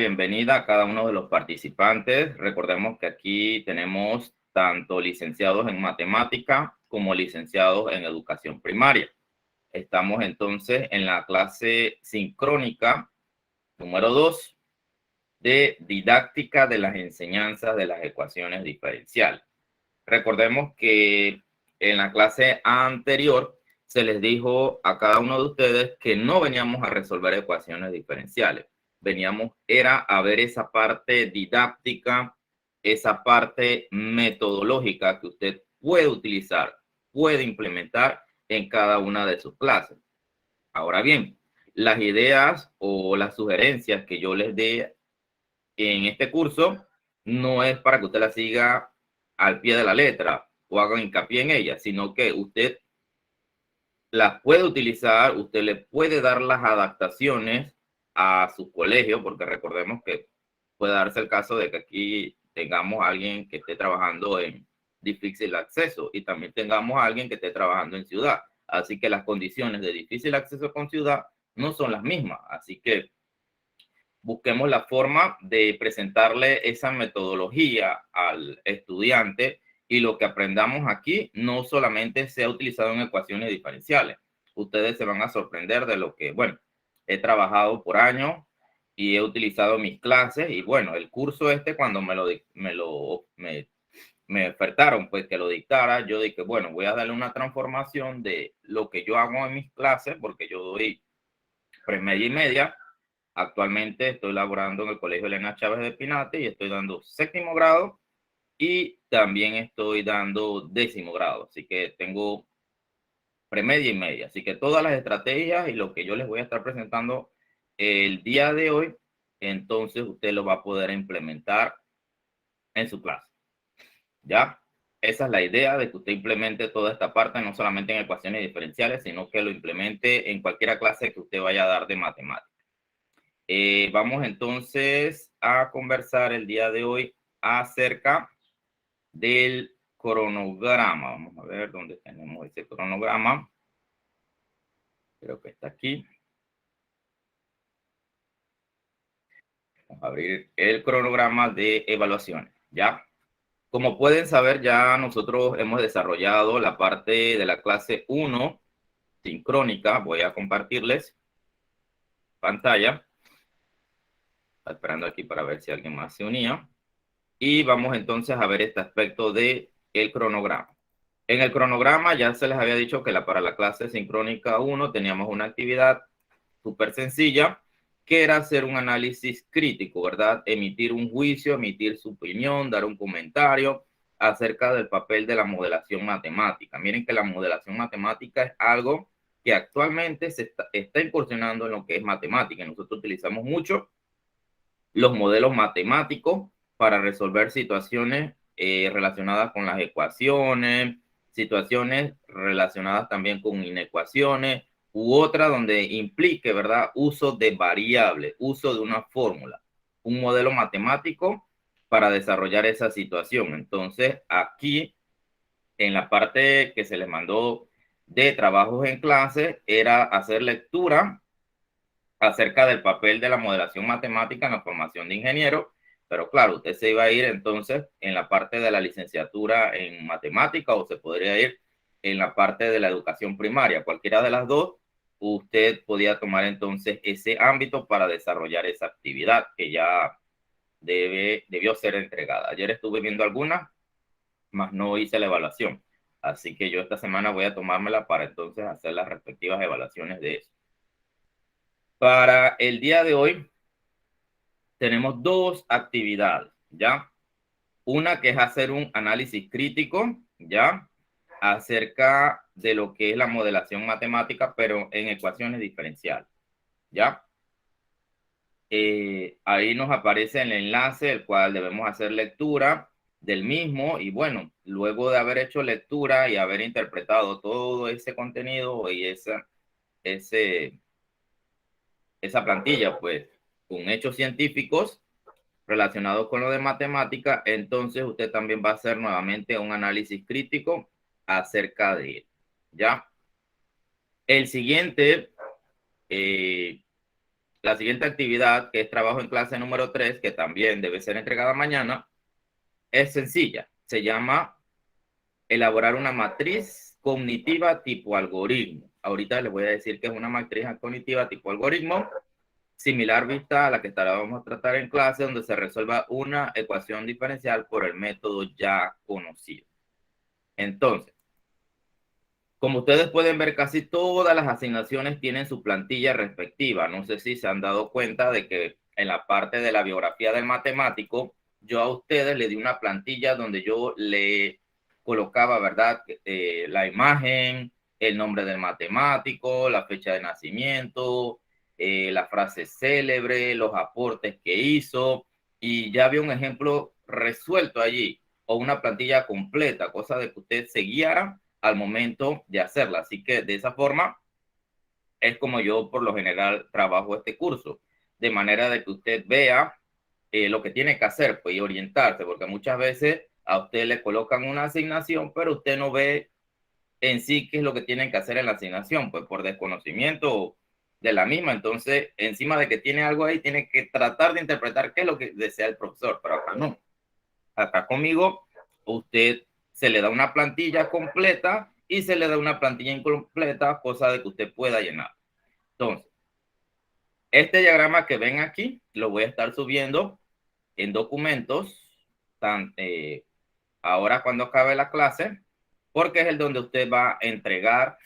bienvenida a cada uno de los participantes. Recordemos que aquí tenemos tanto licenciados en matemática como licenciados en educación primaria. Estamos entonces en la clase sincrónica número 2 de didáctica de las enseñanzas de las ecuaciones diferenciales. Recordemos que en la clase anterior se les dijo a cada uno de ustedes que no veníamos a resolver ecuaciones diferenciales. Veníamos era a ver esa parte didáctica, esa parte metodológica que usted puede utilizar, puede implementar en cada una de sus clases. Ahora bien, las ideas o las sugerencias que yo les dé en este curso no es para que usted las siga al pie de la letra o haga hincapié en ellas, sino que usted las puede utilizar, usted le puede dar las adaptaciones a su colegio, porque recordemos que puede darse el caso de que aquí tengamos a alguien que esté trabajando en difícil acceso y también tengamos a alguien que esté trabajando en ciudad. Así que las condiciones de difícil acceso con ciudad no son las mismas. Así que busquemos la forma de presentarle esa metodología al estudiante y lo que aprendamos aquí no solamente sea utilizado en ecuaciones diferenciales. Ustedes se van a sorprender de lo que, bueno, he trabajado por años y he utilizado mis clases y bueno, el curso cuando me ofertaron pues que lo dictara, yo dije, bueno, voy a darle una transformación de lo que yo hago en mis clases porque yo doy premedia y media. Actualmente estoy laborando en el Colegio Elena Chávez de Pinate y estoy dando 7º grado y también estoy dando 10º grado. Así que tengo premedia y media. Así que todas las estrategias y lo que yo les voy a estar presentando el día de hoy, entonces usted lo va a poder implementar en su clase. ¿Ya? Esa es la idea de que usted implemente toda esta parte, no solamente en ecuaciones diferenciales, sino que lo implemente en cualquier clase que usted vaya a dar de matemáticas. Vamos entonces a conversar el día de hoy acerca del cronograma. Vamos a ver dónde tenemos ese cronograma. Creo que está aquí. Vamos a abrir el cronograma de evaluaciones, ¿ya? Como pueden saber, ya nosotros hemos desarrollado la parte de la clase 1 sincrónica. Voy a compartirles pantalla. Está esperando aquí para ver si alguien más se unía. Y vamos entonces a ver este aspecto del cronograma. En el cronograma ya se les había dicho que para la clase sincrónica 1 teníamos una actividad súper sencilla, que era hacer un análisis crítico, ¿verdad? Emitir un juicio, emitir su opinión, dar un comentario acerca del papel de la modelación matemática. Miren que la modelación matemática es algo que actualmente se está incursionando en lo que es matemática. Nosotros utilizamos mucho los modelos matemáticos para resolver situaciones relacionadas con las ecuaciones, situaciones relacionadas también con inecuaciones u otra donde implique, ¿verdad?, uso de variables, uso de una fórmula, un modelo matemático para desarrollar esa situación. Entonces, aquí, en la parte que se les mandó de trabajos en clase, era hacer lectura acerca del papel de la modelación matemática en la formación de ingeniero, pero claro, usted se iba a ir entonces en la parte de la licenciatura en matemática o se podría ir en la parte de la educación primaria, cualquiera de las dos, usted podía tomar entonces ese ámbito para desarrollar esa actividad que ya debió ser entregada. Ayer estuve viendo algunas, mas no hice la evaluación, así que yo esta semana voy a tomármela para entonces hacer las respectivas evaluaciones de eso. Para el día de hoy tenemos dos actividades, ¿ya? Una que es hacer un análisis crítico, ¿ya? Acerca de lo que es la modelación matemática, pero en ecuaciones diferenciales, ¿ya? Ahí nos aparece el enlace, el cual debemos hacer lectura del mismo y bueno, luego de haber hecho lectura y haber interpretado todo ese contenido y esa plantilla, pues, con hechos científicos relacionados con lo de matemática, entonces usted también va a hacer nuevamente un análisis crítico acerca de él, ¿ya? El siguiente, la siguiente actividad, que es trabajo en clase número 3, que también debe ser entregada mañana, es sencilla. Se llama elaborar una matriz cognitiva tipo algoritmo. Ahorita les voy a decir que es una matriz cognitiva tipo algoritmo, similar vista a la que vamos a tratar en clase, donde se resuelva una ecuación diferencial por el método ya conocido. Entonces, como ustedes pueden ver, casi todas las asignaciones tienen su plantilla respectiva. No sé si se han dado cuenta de que en la parte de la biografía del matemático, yo a ustedes le di una plantilla donde yo le colocaba, ¿verdad? La imagen, el nombre del matemático, la fecha de nacimiento, la frase célebre, los aportes que hizo, y ya había un ejemplo resuelto allí, o una plantilla completa, cosa de que usted se guiara al momento de hacerla. Así que de esa forma es como yo por lo general trabajo este curso, de manera de que usted vea lo que tiene que hacer, pues, y orientarse, porque muchas veces a usted le colocan una asignación, pero usted no ve en sí qué es lo que tienen que hacer en la asignación, pues por desconocimiento de la misma. Entonces, encima de que tiene algo ahí, tiene que tratar de interpretar qué es lo que desea el profesor, pero acá no. Acá conmigo, usted se le da una plantilla completa y se le da una plantilla incompleta, cosa de que usted pueda llenar. Entonces, este diagrama que ven aquí, lo voy a estar subiendo en documentos, ahora cuando acabe la clase, porque es el donde usted va a entregar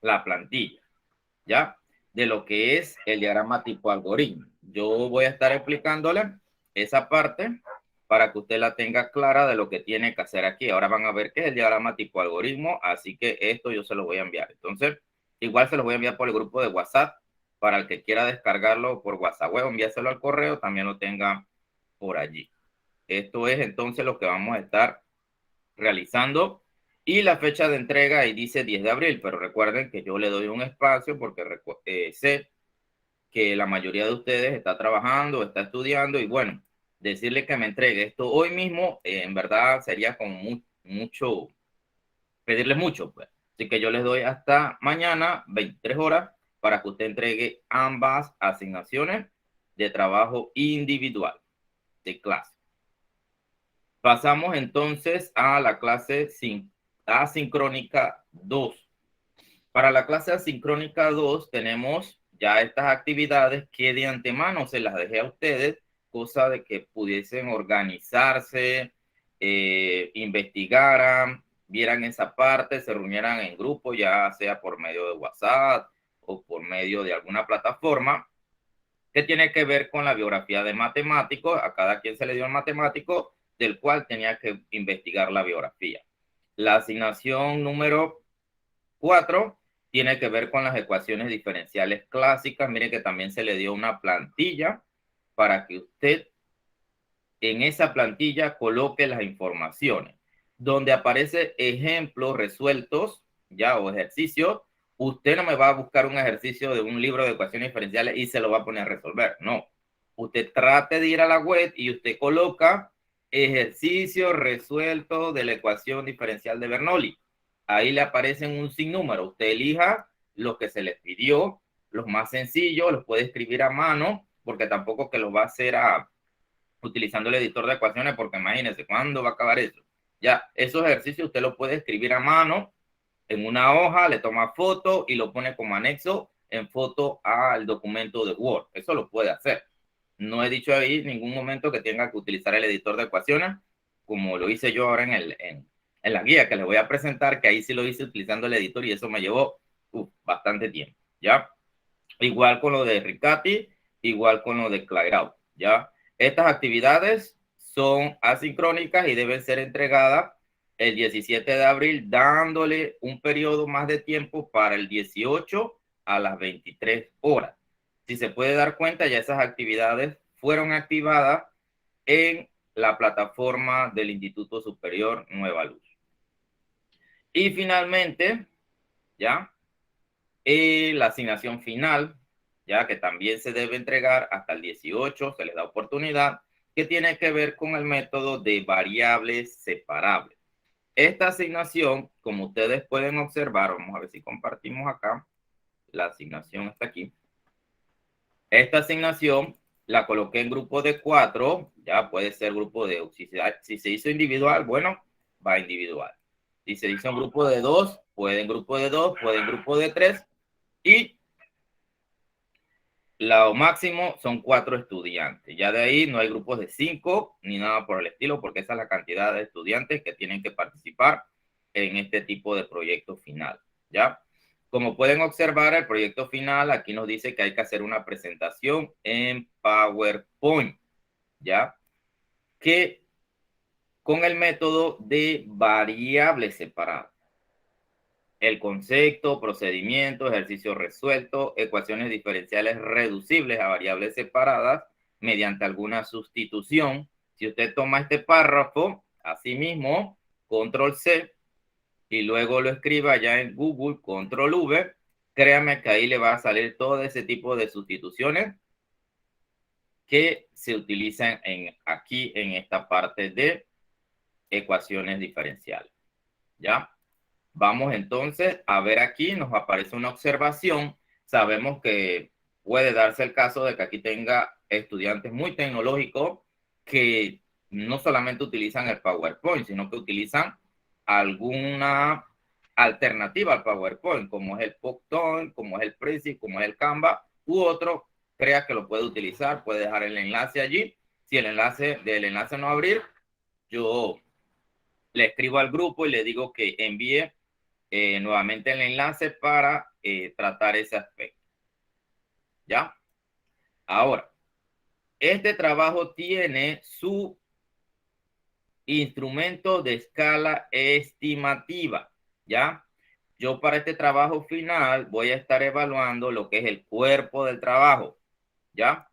la plantilla, ¿ya? De lo que es el diagrama tipo algoritmo. Yo voy a estar explicándole esa parte para que usted la tenga clara de lo que tiene que hacer aquí. Ahora van a ver qué es el diagrama tipo algoritmo, así que esto yo se lo voy a enviar. Entonces, igual se lo voy a enviar por el grupo de WhatsApp para el que quiera descargarlo por WhatsApp o enviárselo al correo, también lo tenga por allí. Esto es entonces lo que vamos a estar realizando, y la fecha de entrega ahí dice 10 de abril, pero recuerden que yo le doy un espacio porque sé que la mayoría de ustedes está trabajando, está estudiando, y bueno, decirle que me entregue esto hoy mismo, en verdad sería como mucho, pedirles mucho, pues. Así que yo les doy hasta mañana, 23 horas, para que usted entregue ambas asignaciones de trabajo individual de clase. Pasamos entonces a la clase asincrónica 2. Para la clase asincrónica 2 tenemos ya estas actividades que de antemano se las dejé a ustedes, cosa de que pudiesen organizarse, investigaran, vieran esa parte, se reunieran en grupo, ya sea por medio de WhatsApp o por medio de alguna plataforma que tiene que ver con la biografía de matemático. A cada quien se le dio un matemático del cual tenía que investigar la biografía. La asignación número 4 tiene que ver con las ecuaciones diferenciales clásicas. Mire que también se le dio una plantilla para que usted en esa plantilla coloque las informaciones. Donde aparece ejemplos resueltos, ya, o ejercicios, usted no me va a buscar un ejercicio de un libro de ecuaciones diferenciales y se lo va a poner a resolver. No. Usted trate de ir a la web y usted coloca ejercicio resuelto de la ecuación diferencial de Bernoulli. Ahí le aparecen un sinnúmero. Usted elija los que se les pidió, los más sencillos, los puede escribir a mano, porque tampoco que los va a hacer utilizando el editor de ecuaciones, porque imagínense, ¿cuándo va a acabar eso? Ya, esos ejercicios usted los puede escribir a mano en una hoja, le toma foto y lo pone como anexo en foto al documento de Word. Eso lo puede hacer. No he dicho ahí en ningún momento que tenga que utilizar el editor de ecuaciones, como lo hice yo ahora en la guía que les voy a presentar, que ahí sí lo hice utilizando el editor y eso me llevó bastante tiempo, ¿ya? Igual con lo de Riccati, igual con lo de Clairaut, ¿ya? Estas actividades son asincrónicas y deben ser entregadas el 17 de abril, dándole un periodo más de tiempo para el 18 a las 23 horas. Si se puede dar cuenta, ya esas actividades fueron activadas en la plataforma del Instituto Superior Nueva Luz. Y finalmente, ya, la asignación final, ya que también se debe entregar hasta el 18, se les da oportunidad, que tiene que ver con el método de variables separables. Esta asignación, como ustedes pueden observar, vamos a ver si compartimos acá, la asignación está aquí. Esta asignación la coloqué en grupo de 4, ya puede ser grupo de, si se hizo individual, bueno, va individual. Si se hizo en grupo de 2, puede en grupo de 2, puede en grupo de 3, y lo máximo son 4 estudiantes. Ya de ahí no hay grupos de 5 ni nada por el estilo, porque esa es la cantidad de estudiantes que tienen que participar en este tipo de proyecto final, ¿ya? Como pueden observar, el proyecto final aquí nos dice que hay que hacer una presentación en PowerPoint, ¿ya? Que con el método de variables separadas. El concepto, procedimiento, ejercicio resuelto, ecuaciones diferenciales reducibles a variables separadas mediante alguna sustitución. Si usted toma este párrafo, asimismo, control C, y luego lo escriba ya en Google, control V, créame que ahí le va a salir todo ese tipo de sustituciones que se utilizan aquí en esta parte de ecuaciones diferenciales, ¿ya? Vamos entonces a ver aquí, nos aparece una observación. Sabemos que puede darse el caso de que aquí tenga estudiantes muy tecnológicos que no solamente utilizan el PowerPoint, sino que utilizan alguna alternativa al PowerPoint, como es el PowerPoint, como es el Prezi, como es el Canva, u otro, crea que lo puede utilizar, puede dejar el enlace allí. Si el enlace no abrir, yo le escribo al grupo y le digo que envíe nuevamente el enlace para tratar ese aspecto. ¿Ya? Ahora, este trabajo tiene su instrumento de escala estimativa. ¿Ya? Yo para este trabajo final voy a estar evaluando lo que es el cuerpo del trabajo. ¿Ya?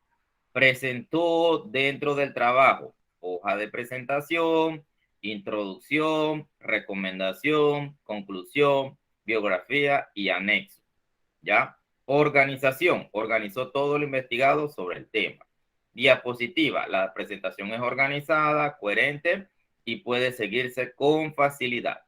Presentó dentro del trabajo hoja de presentación, introducción, recomendación, conclusión, biografía y anexo. ¿Ya? Organización, organizó todo lo investigado sobre el tema. Diapositiva, la presentación es organizada, coherente y puede seguirse con facilidad.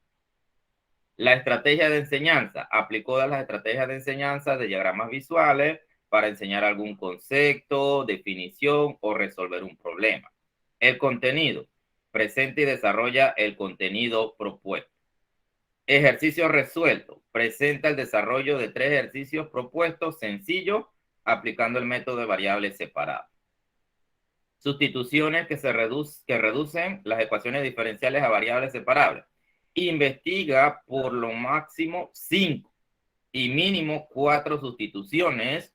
La estrategia de enseñanza, aplicó las estrategias de enseñanza de diagramas visuales para enseñar algún concepto, definición o resolver un problema. El contenido, presenta y desarrolla el contenido propuesto. Ejercicio resuelto. Presenta el desarrollo de 3 ejercicios propuestos sencillos aplicando el método de variables separadas. Sustituciones que reducen las ecuaciones diferenciales a variables separables. Investiga por lo máximo 5 y mínimo 4 sustituciones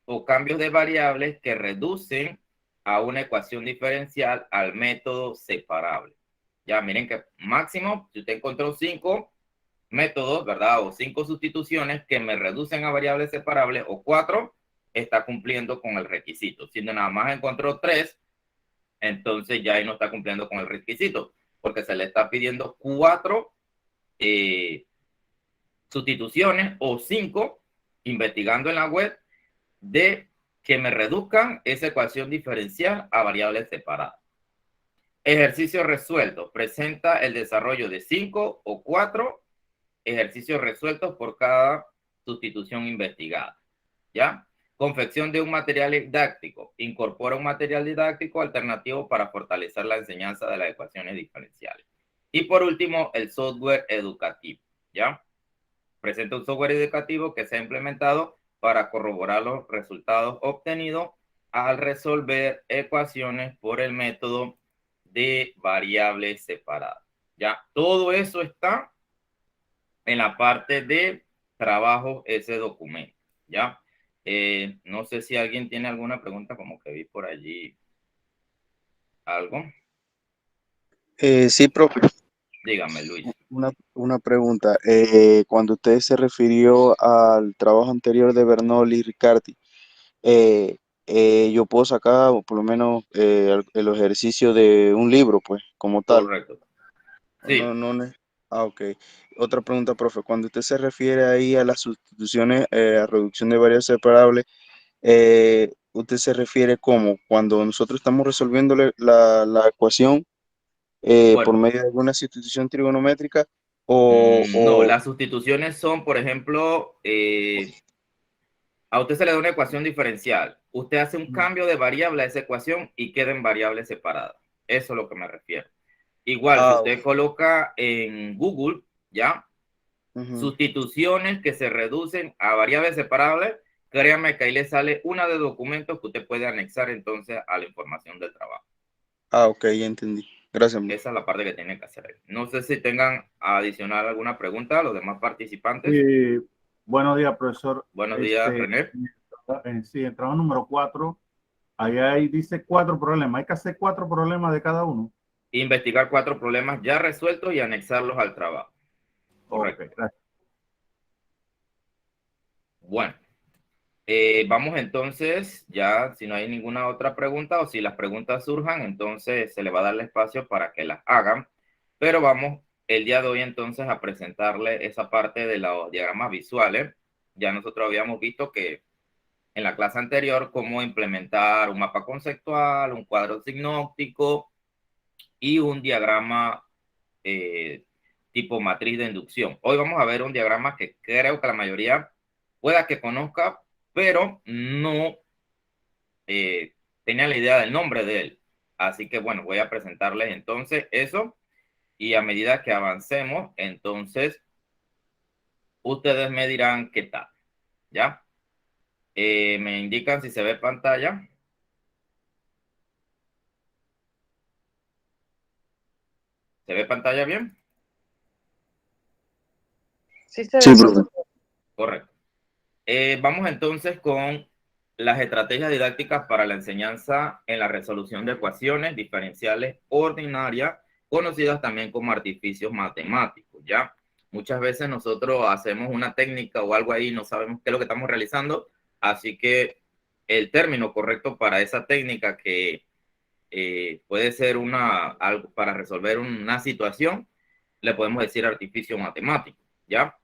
o cambios de variables que reducen a una ecuación diferencial al método separable. Ya miren que máximo, si usted encontró 5 métodos, ¿verdad? O 5 sustituciones que me reducen a variables separables, o 4, está cumpliendo con el requisito. Si nada más encontró 3, entonces ya ahí no está cumpliendo con el requisito, porque se le está pidiendo 4 sustituciones o 5, investigando en la web, de que me reduzcan esa ecuación diferencial a variables separadas. Ejercicio resuelto. Presenta el desarrollo de 5 o 4 ejercicios resueltos por cada sustitución investigada. ¿Ya? Confección de un material didáctico. Incorpora un material didáctico alternativo para fortalecer la enseñanza de las ecuaciones diferenciales. Y por último, el software educativo. ¿Ya? Presenta un software educativo que se ha implementado para corroborar los resultados obtenidos al resolver ecuaciones por el método de variables separadas. ¿Ya? Todo eso está en la parte de trabajo ese documento, ¿ya? No sé si alguien tiene alguna pregunta, como que vi por allí algo. Sí, profe, Dígame, Luis. una pregunta. Cuando usted se refirió al trabajo anterior de Bernoulli y Riccardi, eh, yo puedo sacar por lo menos el ejercicio de un libro, pues, como tal. Correcto. No, Sí, no, ok. Otra pregunta, profe. Cuando usted se refiere ahí a las sustituciones, a reducción de variables separables, ¿usted se refiere como cuando nosotros estamos resolviendo la ecuación por bueno, medio de alguna sustitución trigonométrica o, no, o las sustituciones son, por ejemplo, a usted se le da una ecuación diferencial Usted hace un cambio de variable a esa ecuación y queda en variables separadas. Eso es a lo que me refiero. Igual, si usted coloca en Google, ¿ya? Sustituciones que se reducen a variables separables, créame que ahí le sale una de documentos que usted puede anexar entonces a la información del trabajo. Ok, ya entendí. Gracias. Esa es la parte que tiene que hacer ahí. No sé si tengan adicional alguna pregunta a los demás participantes. Buenos días, profesor. Buenos días, René. Sí, el trabajo número 4, ahí dice 4 problemas. Hay que hacer 4 problemas de cada uno. Investigar 4 problemas ya resueltos y anexarlos al trabajo. Correcto. Okay, gracias. Bueno, vamos entonces, ya si no hay ninguna otra pregunta o si las preguntas surjan, entonces se le va a dar el espacio para que las hagan. Pero vamos el día de hoy entonces a presentarle esa parte de los diagramas visuales. Ya nosotros habíamos visto que en la clase anterior cómo implementar un mapa conceptual, un cuadro sinóptico y un diagrama tipo matriz de inducción. Hoy vamos a ver un diagrama que creo que la mayoría pueda que conozca, pero no tenía la idea del nombre de él. Así que bueno, voy a presentarles entonces eso y a medida que avancemos, entonces ustedes me dirán qué tal, ¿ya? Me indican si se ve pantalla. ¿Se ve pantalla bien? Sí, se Sí, ve. profe. Correcto. Vamos entonces con las estrategias didácticas para la enseñanza en la resolución de ecuaciones diferenciales ordinarias, conocidas también como artificios matemáticos, ¿ya? Muchas veces nosotros hacemos una técnica o algo ahí y no sabemos qué es lo que estamos realizando, así que el término correcto para esa técnica que puede ser algo para resolver una situación, le podemos decir artificio matemático, ¿ya?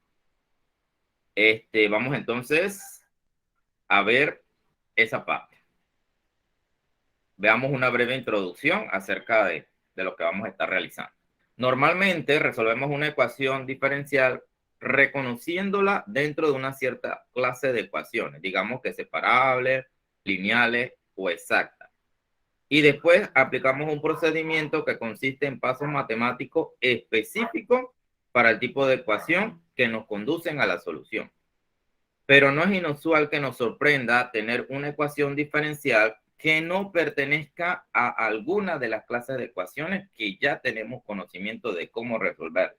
Vamos entonces a ver esa parte. Veamos una breve introducción acerca de lo que vamos a estar realizando. Normalmente resolvemos una ecuación diferencial reconociéndola dentro de una cierta clase de ecuaciones, digamos que separables, lineales o exactas. Y después aplicamos un procedimiento que consiste en pasos matemáticos específicos para el tipo de ecuación que nos conducen a la solución. Pero no es inusual que nos sorprenda tener una ecuación diferencial que no pertenezca a alguna de las clases de ecuaciones que ya tenemos conocimiento de cómo resolver.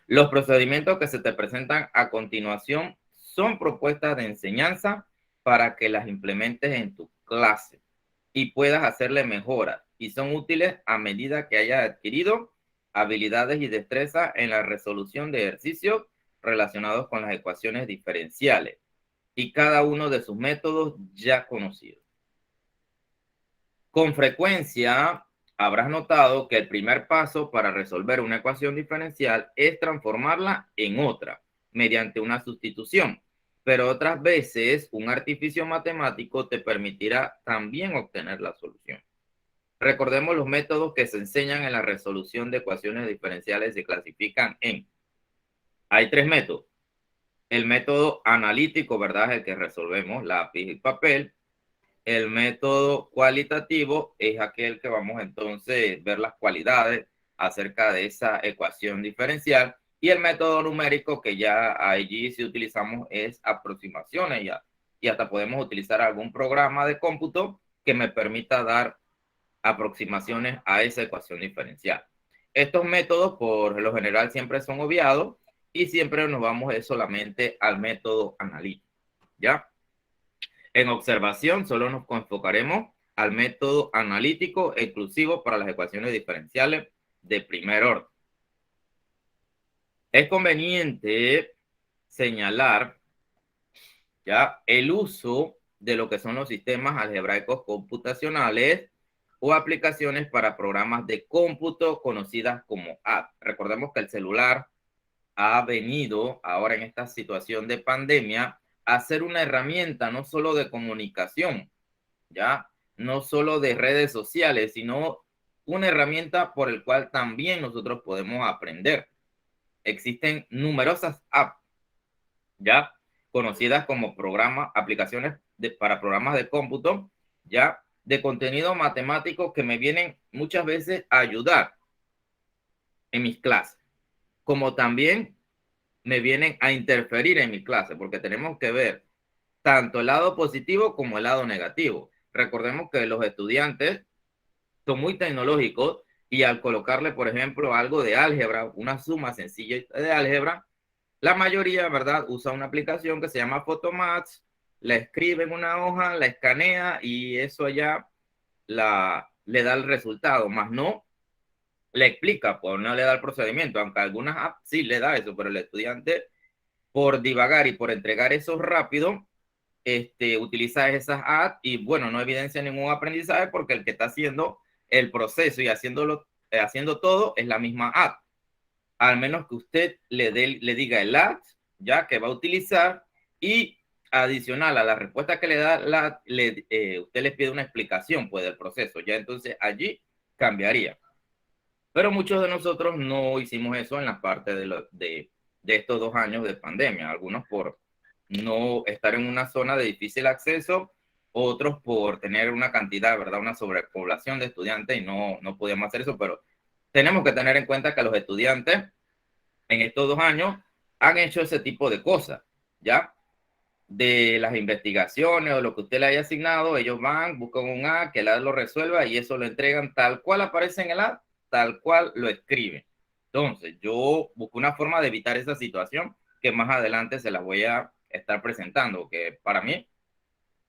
Los procedimientos que se te presentan a continuación son propuestas de enseñanza para que las implementes en tu clase y puedas hacerle mejoras, y son útiles a medida que hayas adquirido habilidades y destrezas en la resolución de ejercicios relacionados con las ecuaciones diferenciales y cada uno de sus métodos ya conocidos. Con frecuencia habrás notado que el primer paso para resolver una ecuación diferencial es transformarla en otra mediante una sustitución, pero otras veces un artificio matemático te permitirá también obtener la solución. Recordemos los métodos que se enseñan en la resolución de ecuaciones diferenciales se clasifican en. Hay 3 métodos. El método analítico, ¿verdad? Es el que resolvemos lápiz y papel. El método cualitativo es aquel que vamos entonces a ver las cualidades acerca de esa ecuación diferencial. Y el método numérico que ya allí si utilizamos es aproximaciones ya. Y hasta podemos utilizar algún programa de cómputo que me permita dar aproximaciones a esa ecuación diferencial. Estos métodos por lo general siempre son obviados y siempre nos vamos solamente al método analítico, ¿ya? En observación solo nos enfocaremos al método analítico exclusivo para las ecuaciones diferenciales de primer orden. Es conveniente señalar ya el uso de lo que son los sistemas algebraicos computacionales o aplicaciones para programas de cómputo conocidas como app. Recordemos que el celular ha venido ahora en esta situación de pandemia a ser una herramienta no solo de comunicación, ya, no solo de redes sociales, sino una herramienta por el cual también nosotros podemos aprender. Existen numerosas apps, ya, conocidas como programas, aplicaciones para programas de cómputo, ya, de contenido matemático que me vienen muchas veces a ayudar en mis clases, como también me vienen a interferir en mi clase, porque tenemos que ver tanto el lado positivo como el lado negativo. Recordemos que los estudiantes son muy tecnológicos y al colocarle, por ejemplo, algo de álgebra, una suma sencilla de álgebra, la mayoría, ¿verdad?, usa una aplicación que se llama Photomath, la escribe en una hoja, la escanea y eso ya le da el resultado, más no le explica, pues no le da el procedimiento, aunque algunas apps sí le da eso, pero el estudiante, por divagar y por entregar eso rápido, utiliza esas apps y bueno, no evidencia ningún aprendizaje porque el que está haciendo el proceso y haciendo todo es la misma app. Al menos que usted le diga el app ya que va a utilizar y adicional a la respuesta que le da, usted le pide una explicación pues del proceso, ya entonces allí cambiaría. Pero muchos de nosotros no hicimos eso en la parte de estos 2 años de pandemia, algunos por no estar en una zona de difícil acceso, otros por tener una cantidad, ¿verdad? Una sobrepoblación de estudiantes y no podíamos hacer eso, pero tenemos que tener en cuenta que los estudiantes en estos 2 años han hecho ese tipo de cosas, ¿ya? De las investigaciones o lo que usted le haya asignado, ellos van, buscan un A, que el A lo resuelva y eso lo entregan tal cual aparece en el A, tal cual lo escriben. Entonces, yo busco una forma de evitar esa situación que más adelante se la voy a estar presentando, que para mí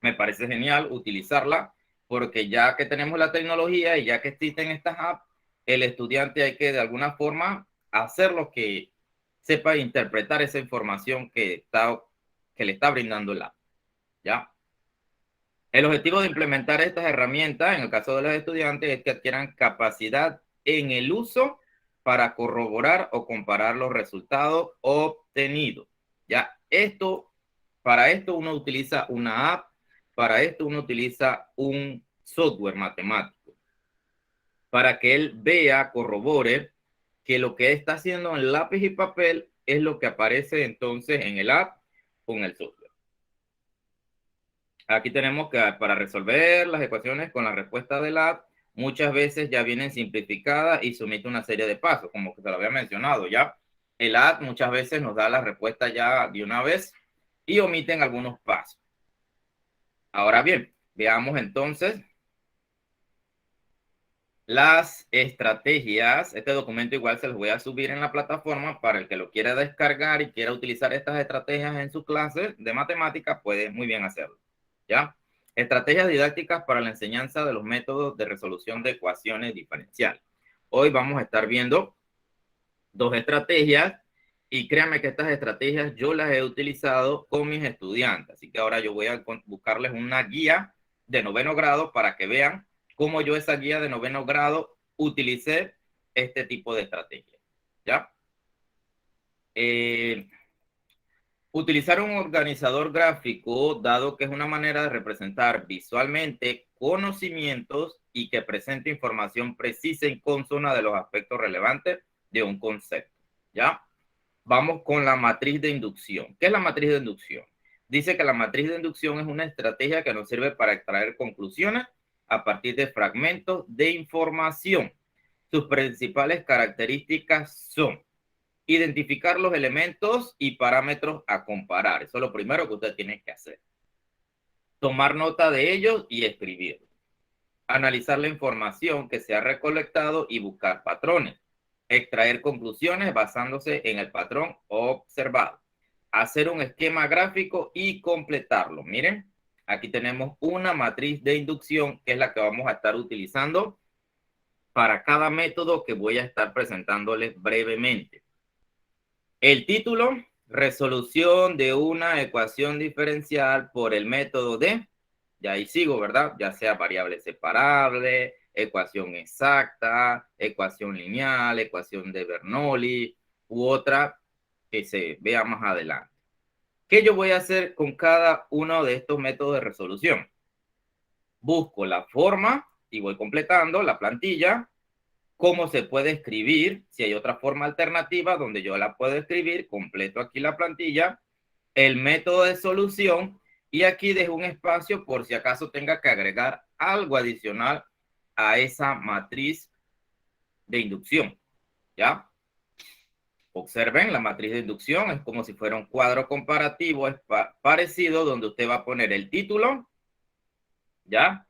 me parece genial utilizarla porque ya que tenemos la tecnología y ya que existen estas apps, el estudiante hay que de alguna forma hacerlo que sepa interpretar esa información que le está brindando el app, ¿ya? El objetivo de implementar estas herramientas, en el caso de los estudiantes, es que adquieran capacidad en el uso para corroborar o comparar los resultados obtenidos, ¿ya? Para esto uno utiliza una app, para esto uno utiliza un software matemático, para que él vea, corrobore que lo que está haciendo en lápiz y papel es lo que aparece entonces en el app con el software. Aquí tenemos que para resolver las ecuaciones con la respuesta del app, muchas veces ya vienen simplificadas y somete una serie de pasos, como que te lo había mencionado ya. El app muchas veces nos da la respuesta ya de una vez y omiten algunos pasos. Ahora bien, veamos entonces las estrategias. Este documento igual se los voy a subir en la plataforma para el que lo quiera descargar y quiera utilizar estas estrategias en su clase de matemáticas, puede muy bien hacerlo, ¿ya? Estrategias didácticas para la enseñanza de los métodos de resolución de ecuaciones diferenciales. Hoy vamos a estar viendo 2 estrategias y créanme que estas estrategias yo las he utilizado con mis estudiantes, así que ahora yo voy a buscarles una guía de 9º grado para que vean cómo yo esa guía de 9º grado utilicé este tipo de estrategia, ¿ya? Utilizar un organizador gráfico, dado que es una manera de representar visualmente conocimientos y que presente información precisa y consona de los aspectos relevantes de un concepto, ¿ya? Vamos con la matriz de inducción. ¿Qué es la matriz de inducción? Dice que la matriz de inducción es una estrategia que nos sirve para extraer conclusiones a partir de fragmentos de información. Sus principales características son identificar los elementos y parámetros a comparar. Eso es lo primero que usted tiene que hacer. Tomar nota de ellos y escribirlos. Analizar la información que se ha recolectado y buscar patrones. Extraer conclusiones basándose en el patrón observado. Hacer un esquema gráfico y completarlo. Miren, aquí tenemos una matriz de inducción que es la que vamos a estar utilizando para cada método que voy a estar presentándoles brevemente. El título, resolución de una ecuación diferencial por el método de, ya ahí sigo, ¿verdad? Ya sea variable separable, ecuación exacta, ecuación lineal, ecuación de Bernoulli u otra que se vea más adelante. ¿Qué yo voy a hacer con cada uno de estos métodos de resolución? Busco la forma y voy completando la plantilla. ¿Cómo se puede escribir? Si hay otra forma alternativa donde yo la puedo escribir, completo aquí la plantilla, el método de solución Y aquí dejo un espacio por si acaso tenga que agregar algo adicional a esa matriz de inducción, ¿ya? Observen, la matriz de inducción es como si fuera un cuadro comparativo, es parecido, donde usted va a poner el título, ¿ya?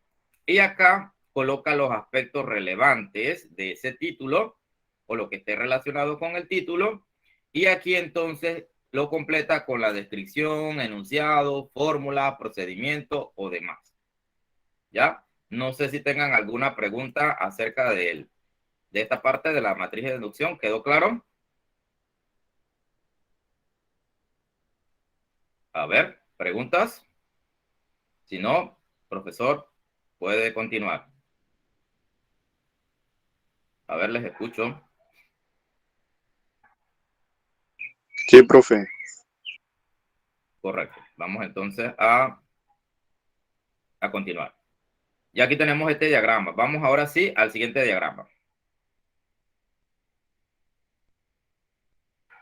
Y acá coloca los aspectos relevantes de ese título o lo que esté relacionado con el título. Y aquí entonces lo completa con la descripción, enunciado, fórmula, procedimiento o demás, ¿ya? No sé si tengan alguna pregunta acerca de esta parte de la matriz de inducción. ¿Quedó claro? A ver, ¿preguntas? Si no, profesor, puede continuar. A ver, les escucho. Sí, profe. Correcto. Vamos entonces a continuar. Ya aquí tenemos este diagrama. Vamos ahora sí al siguiente diagrama.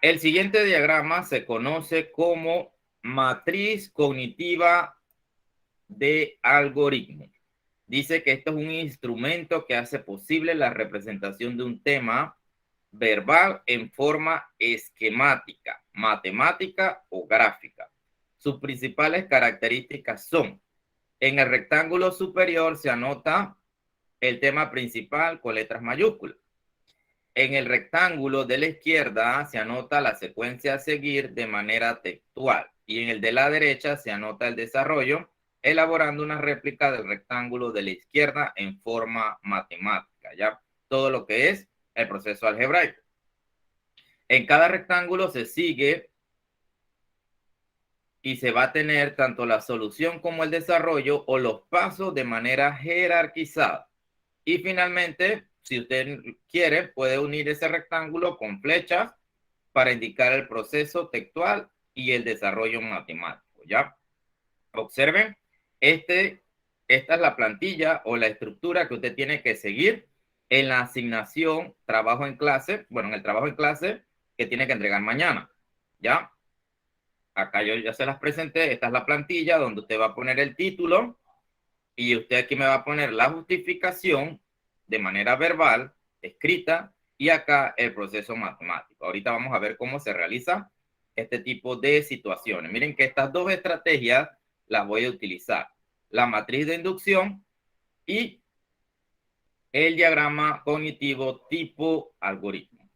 El siguiente diagrama se conoce como matriz cognitiva de algoritmo. Dice que esto es un instrumento que hace posible la representación de un tema verbal en forma esquemática, matemática o gráfica. Sus principales características son: en el rectángulo superior se anota el tema principal con letras mayúsculas. En el rectángulo de la izquierda se anota la secuencia a seguir de manera textual, y en el de la derecha se anota el desarrollo, elaborando una réplica del rectángulo de la izquierda en forma matemática, ya todo lo que es el proceso algebraico. En cada rectángulo se sigue y se va a tener tanto la solución como el desarrollo o los pasos de manera jerarquizada. Y finalmente, si usted quiere, puede unir ese rectángulo con flechas para indicar el proceso textual y el desarrollo matemático, ¿ya? Observen, esta es la plantilla o la estructura que usted tiene que seguir en la asignación trabajo en clase, bueno, en el trabajo en clase que tiene que entregar mañana, ¿ya? Acá yo ya se las presenté, esta es la plantilla donde usted va a poner el título y usted aquí me va a poner la justificación de manera verbal, escrita, y acá el proceso matemático. Ahorita vamos a ver cómo se realiza este tipo de situaciones. Miren que estas dos estrategias las voy a utilizar: la matriz de inducción y el diagrama cognitivo tipo algoritmo.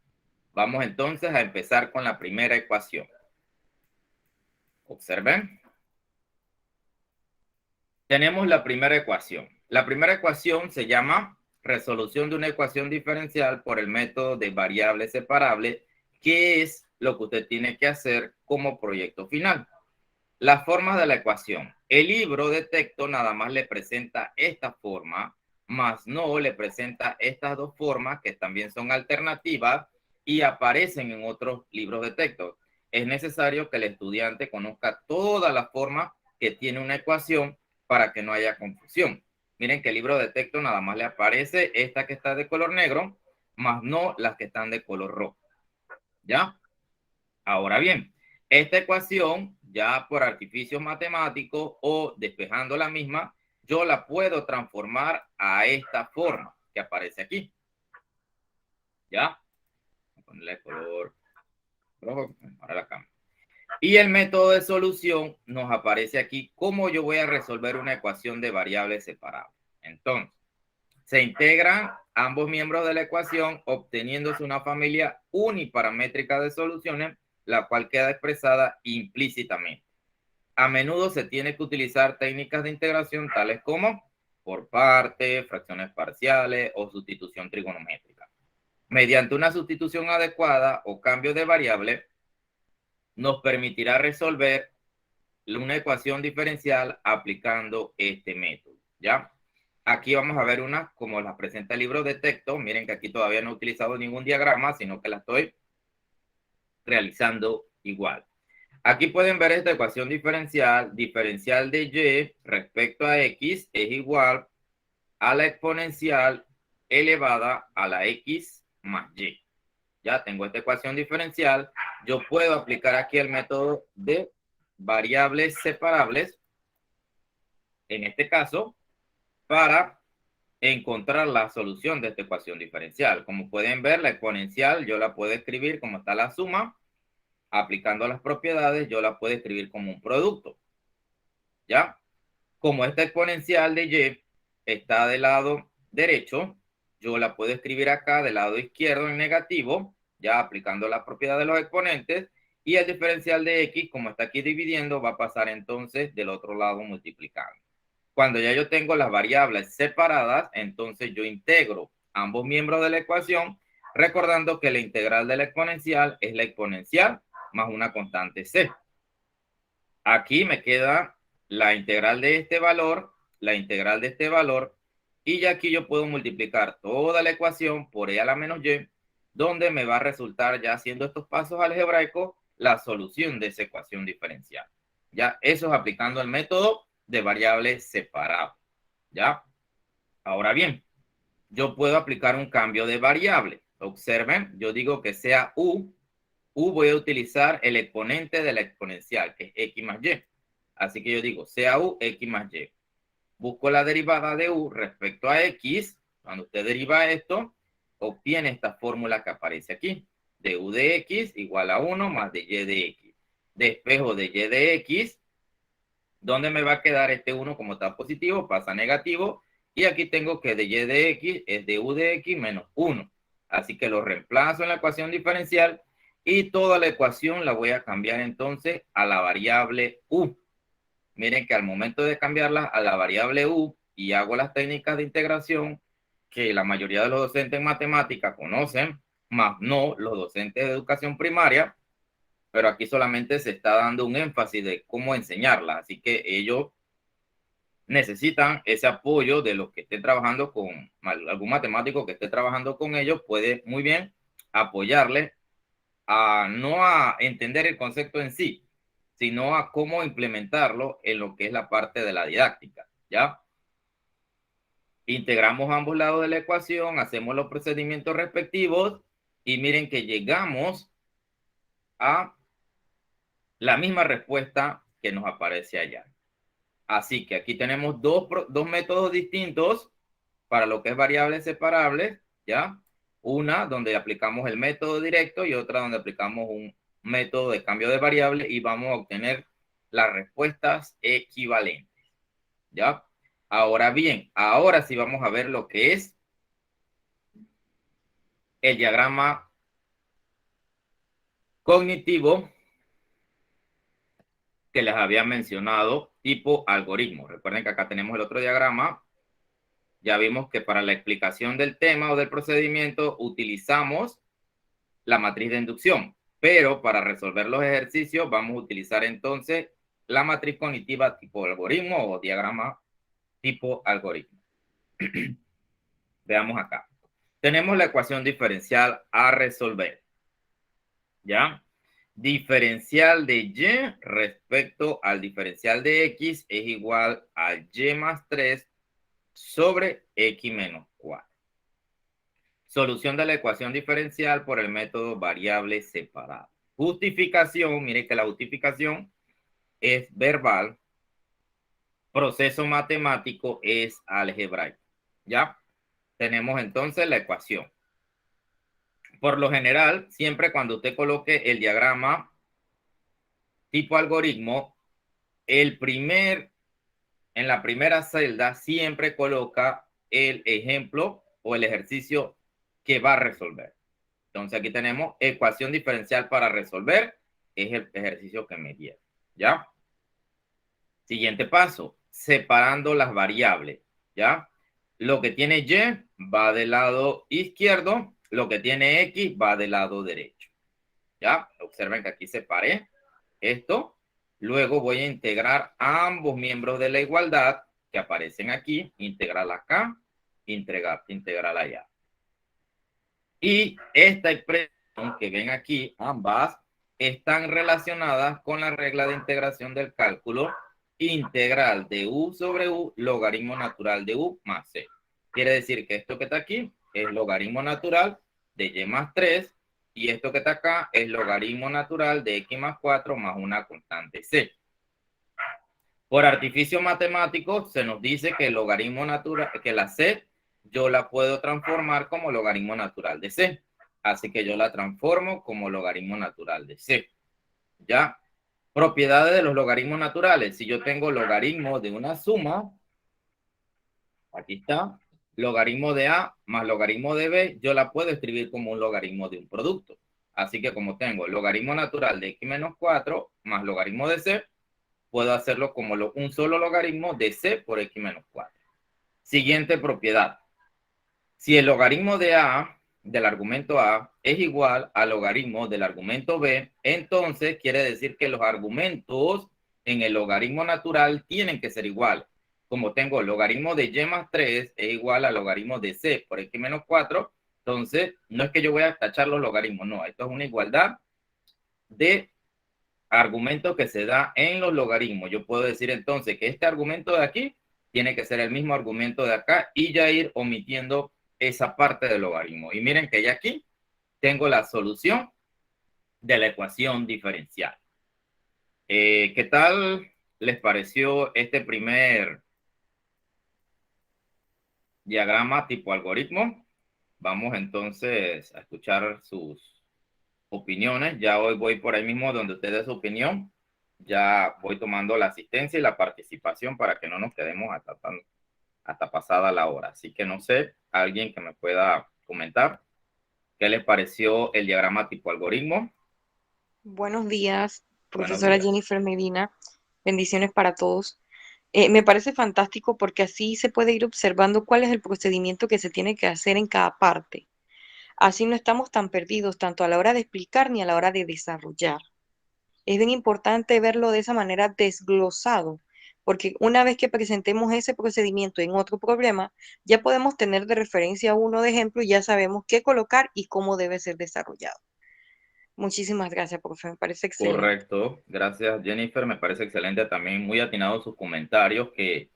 Vamos entonces a empezar con la primera ecuación. Observen. Tenemos la primera ecuación. La primera ecuación se llama resolución de una ecuación diferencial por el método de variable separable, que es lo que usted tiene que hacer como proyecto final. Las formas de la ecuación. El libro de texto nada más le presenta esta forma, más no le presenta estas dos formas que también son alternativas y aparecen en otros libros de texto. Es necesario que el estudiante conozca todas las formas que tiene una ecuación para que no haya confusión. Miren que el libro de texto nada más le aparece esta que está de color negro, más no las que están de color rojo. ¿Ya? Ahora bien, esta ecuación, ya por artificios matemáticos o despejando la misma, yo la puedo transformar a esta forma que aparece aquí. ¿Ya? Voy a ponerle color rojo, ahora la cambio. Y el método de solución nos aparece aquí cómo yo voy a resolver una ecuación de variables separables. Entonces, se integran ambos miembros de la ecuación obteniéndose una familia uniparamétrica de soluciones, la cual queda expresada implícitamente. A menudo se tiene que utilizar técnicas de integración tales como por parte, fracciones parciales o sustitución trigonométrica. Mediante una sustitución adecuada o cambio de variable, nos permitirá resolver una ecuación diferencial aplicando este método, ¿ya? Aquí vamos a ver unas como las presenta el libro de texto. Miren que aquí todavía no he utilizado ningún diagrama, sino que la estoy realizando igual. Aquí pueden ver esta ecuación diferencial. Diferencial de y respecto a x es igual a la exponencial elevada a la x más y. Ya tengo esta ecuación diferencial. Yo puedo aplicar aquí el método de variables separables en este caso, para encontrar la solución de esta ecuación diferencial. Como pueden ver, la exponencial yo la puedo escribir como está la suma. Aplicando las propiedades, yo la puedo escribir como un producto. ¿Ya? Como esta exponencial de y está del lado derecho, yo la puedo escribir acá del lado izquierdo en negativo, ya aplicando la propiedad de los exponentes, y el diferencial de x, como está aquí dividiendo, va a pasar entonces del otro lado multiplicando. Cuando ya yo tengo las variables separadas, entonces yo integro ambos miembros de la ecuación, recordando que la integral de la exponencial es la exponencial más una constante c. Aquí me queda la integral de este valor, la integral de este valor, y ya aquí yo puedo multiplicar toda la ecuación por e a la menos y, donde me va a resultar, ya haciendo estos pasos algebraicos, la solución de esa ecuación diferencial. Ya, eso es aplicando el método de variables separadas. ¿Ya? Ahora bien, yo puedo aplicar un cambio de variable. Observen, yo digo que sea u voy a utilizar el exponente de la exponencial, que es x más y. Así que yo digo, sea u, x más y. Busco la derivada de u respecto a x. Cuando usted deriva esto, obtiene esta fórmula que aparece aquí. De u de x igual a 1 más de y de x. Despejo de y de x. ¿Dónde me va a quedar este 1 como está positivo? Pasa a negativo. Y aquí tengo que de y de x es de u de x menos 1. Así que lo reemplazo en la ecuación diferencial y toda la ecuación la voy a cambiar entonces a la variable u. Miren que al momento de cambiarla a la variable u y hago las técnicas de integración que la mayoría de los docentes en matemática conocen, más no los docentes de educación primaria, pero aquí solamente se está dando un énfasis de cómo enseñarla. Así que ellos necesitan ese apoyo de los que estén trabajando con algún matemático que esté trabajando con ellos, puede muy bien apoyarle no a entender el concepto en sí, sino a cómo implementarlo en lo que es la parte de la didáctica, ¿ya? Integramos ambos lados de la ecuación, hacemos los procedimientos respectivos y miren que llegamos a la misma respuesta que nos aparece allá. Así que aquí tenemos dos métodos distintos para lo que es variables separables, ¿ya? Una donde aplicamos el método directo y otra donde aplicamos un método de cambio de variable y vamos a obtener las respuestas equivalentes, ¿ya? Ahora bien, ahora sí vamos a ver lo que es el diagrama cognitivo que les había mencionado, tipo algoritmo. Recuerden que acá tenemos el otro diagrama. Ya vimos que para la explicación del tema o del procedimiento utilizamos la matriz de inducción, pero para resolver los ejercicios vamos a utilizar entonces la matriz cognitiva tipo algoritmo o diagrama tipo algoritmo. Veamos acá. Tenemos la ecuación diferencial a resolver. ¿Ya? Diferencial de y respecto al diferencial de x es igual a y más 3 sobre x menos 4. Solución de la ecuación diferencial por el método variable separada. Justificación, mire que la justificación es verbal. Proceso matemático es algebraico. ¿Ya? Tenemos entonces la ecuación. Por lo general, siempre cuando usted coloque el diagrama tipo algoritmo, en la primera celda siempre coloca el ejemplo o el ejercicio que va a resolver. Entonces aquí tenemos ecuación diferencial para resolver, es el ejercicio que me dieron, ¿ya? Siguiente paso, separando las variables, ¿ya? Lo que tiene y va del lado izquierdo, lo que tiene x va del lado derecho, ¿ya? Observen que aquí separé esto. Luego voy a integrar ambos miembros de la igualdad que aparecen aquí, integral acá, integral allá. Y esta expresión que ven aquí, ambas, están relacionadas con la regla de integración del cálculo integral de u sobre u, logaritmo natural de u más c. Quiere decir que esto que está aquí es logaritmo natural de y más 3 y esto que está acá es logaritmo natural de x más 4 más una constante c. Por artificio matemático se nos dice que el logaritmo natural, que la c, yo la puedo transformar como logaritmo natural de c. Así que yo la transformo como logaritmo natural de c. ¿Ya? Propiedades de los logaritmos naturales. Si yo tengo logaritmo de una suma, aquí está, logaritmo de A más logaritmo de B, yo la puedo escribir como un logaritmo de un producto. Así que como tengo logaritmo natural de x menos 4 más logaritmo de C, puedo hacerlo como un solo logaritmo de C por x menos 4. Siguiente propiedad. Si el logaritmo de A, del argumento A, es igual al logaritmo del argumento B, entonces quiere decir que los argumentos en el logaritmo natural tienen que ser iguales. Como tengo el logaritmo de y más 3 es igual al logaritmo de c por x menos 4, entonces no es que yo voy a tachar los logaritmos, no, esto es una igualdad de argumentos que se da en los logaritmos. Yo puedo decir entonces que este argumento de aquí tiene que ser el mismo argumento de acá y ya ir omitiendo esa parte del logaritmo. Y miren que ya aquí tengo la solución de la ecuación diferencial. ¿Qué tal les pareció este primer diagrama tipo algoritmo? Vamos entonces a escuchar sus opiniones. Ya hoy voy por ahí mismo donde usted dé su opinión. Ya voy tomando la asistencia y la participación para que no nos quedemos hasta pasada la hora. Así que no sé, alguien que me pueda comentar qué les pareció el diagrama tipo algoritmo. Buenos días, Buenos profesora días. Jennifer Medina. Bendiciones para todos. Me parece fantástico porque así se puede ir observando cuál es el procedimiento que se tiene que hacer en cada parte. Así no estamos tan perdidos tanto a la hora de explicar ni a la hora de desarrollar. Es bien importante verlo de esa manera desglosado, porque una vez que presentemos ese procedimiento en otro problema, ya podemos tener de referencia uno de ejemplo y ya sabemos qué colocar y cómo debe ser desarrollado. Muchísimas gracias, profe. Me parece excelente. Correcto. Gracias, Jennifer. Me parece excelente también, muy atinado sus comentarios, que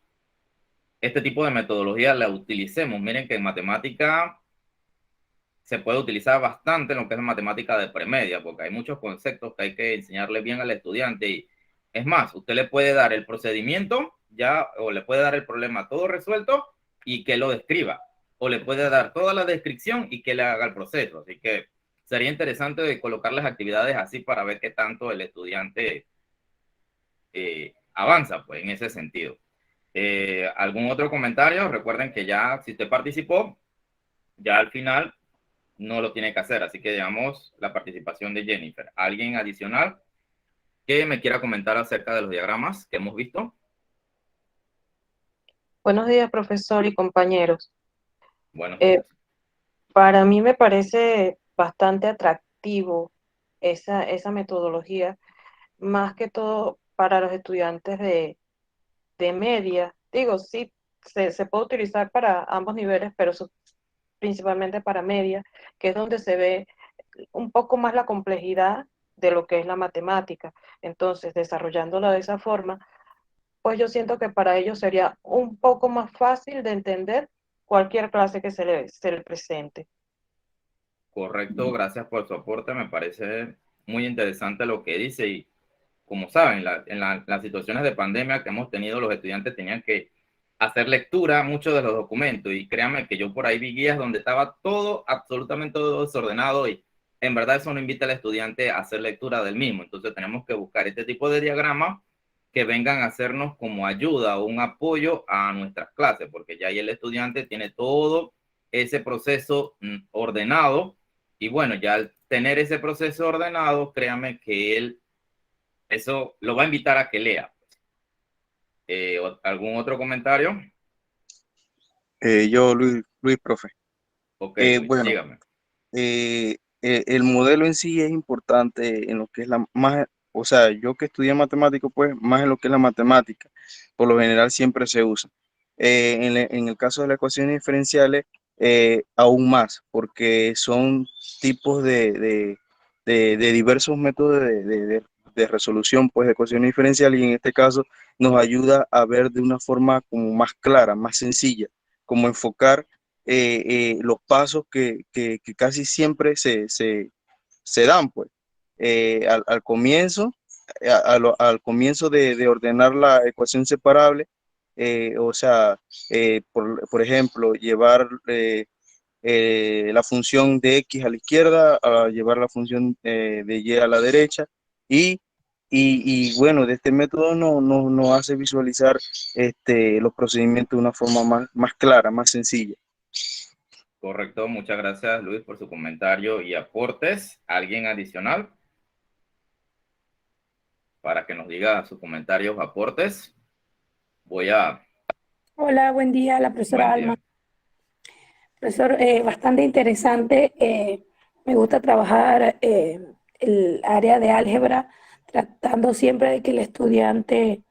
este tipo de metodología la utilicemos. Miren que en matemática se puede utilizar bastante en lo que es matemática de premedia, porque hay muchos conceptos que hay que enseñarle bien al estudiante. Y es más, usted le puede dar el procedimiento ya, o le puede dar el problema todo resuelto y que lo describa, o le puede dar toda la descripción y que le haga el proceso. Así que sería interesante de colocar las actividades así para ver qué tanto el estudiante avanza, pues, en ese sentido. ¿Algún otro comentario? Recuerden que ya, si usted participó, ya al final no lo tiene que hacer, así que digamos la participación de Jennifer. ¿Alguien adicional que me quiera comentar acerca de los diagramas que hemos visto? Buenos días, profesor y compañeros. Buenos Eh, días. para mí me parece bastante atractivo esa metodología, más que todo para los estudiantes de media. Digo, sí, se puede utilizar para ambos niveles, pero principalmente para media, que es donde se ve un poco más la complejidad de lo que es la matemática. Entonces, desarrollándola de esa forma, pues yo siento que para ellos sería un poco más fácil de entender cualquier clase que se le presente. Correcto, gracias por su aporte, me parece muy interesante lo que dice. Y como saben, las situaciones de pandemia que hemos tenido, los estudiantes tenían que hacer lectura muchos de los documentos, y créanme que yo por ahí vi guías donde estaba todo, absolutamente todo desordenado, y en verdad eso no invita al estudiante a hacer lectura del mismo. Entonces tenemos que buscar este tipo de diagramas que vengan a hacernos como ayuda o un apoyo a nuestras clases, porque ya ahí el estudiante tiene todo ese proceso ordenado. Y bueno, ya al tener ese proceso ordenado, créanme que él, eso lo va a invitar a que lea. ¿Algún otro comentario? Yo, Luis, profe. Ok, Luis, Bueno, dígame. el modelo en sí es importante en lo que es más, o sea, yo que estudié matemático, pues más en lo que es la matemática, por lo general siempre se usa. En el caso de las ecuaciones diferenciales, aún más, porque son tipos de diversos métodos de resolución, pues, de ecuaciones diferenciales, y en este caso nos ayuda a ver de una forma como más clara, más sencilla, como enfocar los pasos que casi siempre se dan, pues. Al comienzo al comienzo de ordenar la ecuación separable, o sea, por ejemplo, llevar la función de x a la izquierda, a llevar la función de y a la derecha, y, y bueno, de este método nos hace visualizar los procedimientos de una forma más clara, más sencilla. Correcto, muchas gracias Luis por su comentario y aportes. ¿Alguien adicional para que nos diga sus comentarios o aportes? Voy a... Hola, buen día, la profesora Buen Alma. día. Profesor, bastante interesante. Me gusta trabajar el área de álgebra, tratando siempre de que el estudiante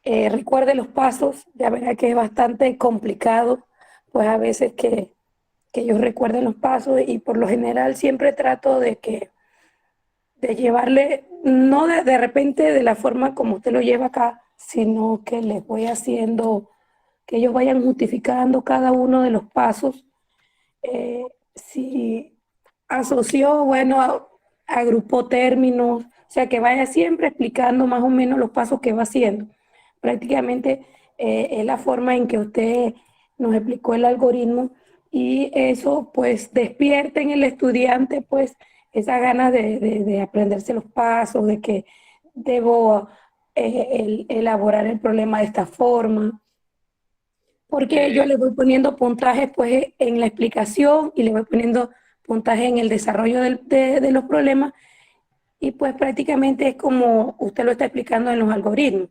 recuerde los pasos. Ya verá que es bastante complicado, pues a veces que ellos recuerden los pasos y por lo general siempre trato de llevarle, no de repente de la forma como usted lo lleva acá, sino que les voy haciendo que ellos vayan justificando cada uno de los pasos. Si asoció, bueno, agrupó términos, o sea, que vaya siempre explicando más o menos los pasos que va haciendo. Prácticamente es la forma en que usted nos explicó el algoritmo y eso pues despierta en el estudiante pues esa ganas de aprenderse los pasos, de que debo elaborar el problema de esta forma, porque yo le voy poniendo puntajes pues en la explicación y le voy poniendo puntaje en el desarrollo de los problemas y pues prácticamente es como usted lo está explicando en los algoritmos.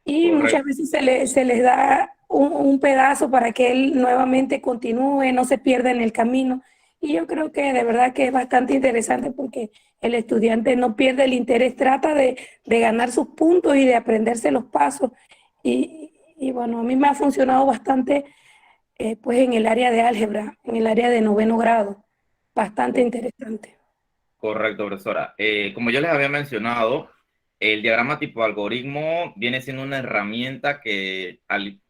Y muchas Correcto. veces se les da un pedazo para que él nuevamente continúe, no se pierda en el camino. Y yo creo que de verdad que es bastante interesante porque el estudiante no pierde el interés, trata de ganar sus puntos y de aprenderse los pasos. Y bueno, a mí me ha funcionado bastante pues en el área de álgebra, en el área de noveno grado. Bastante interesante. Correcto, profesora. Como yo les había mencionado, el diagrama tipo algoritmo viene siendo una herramienta que al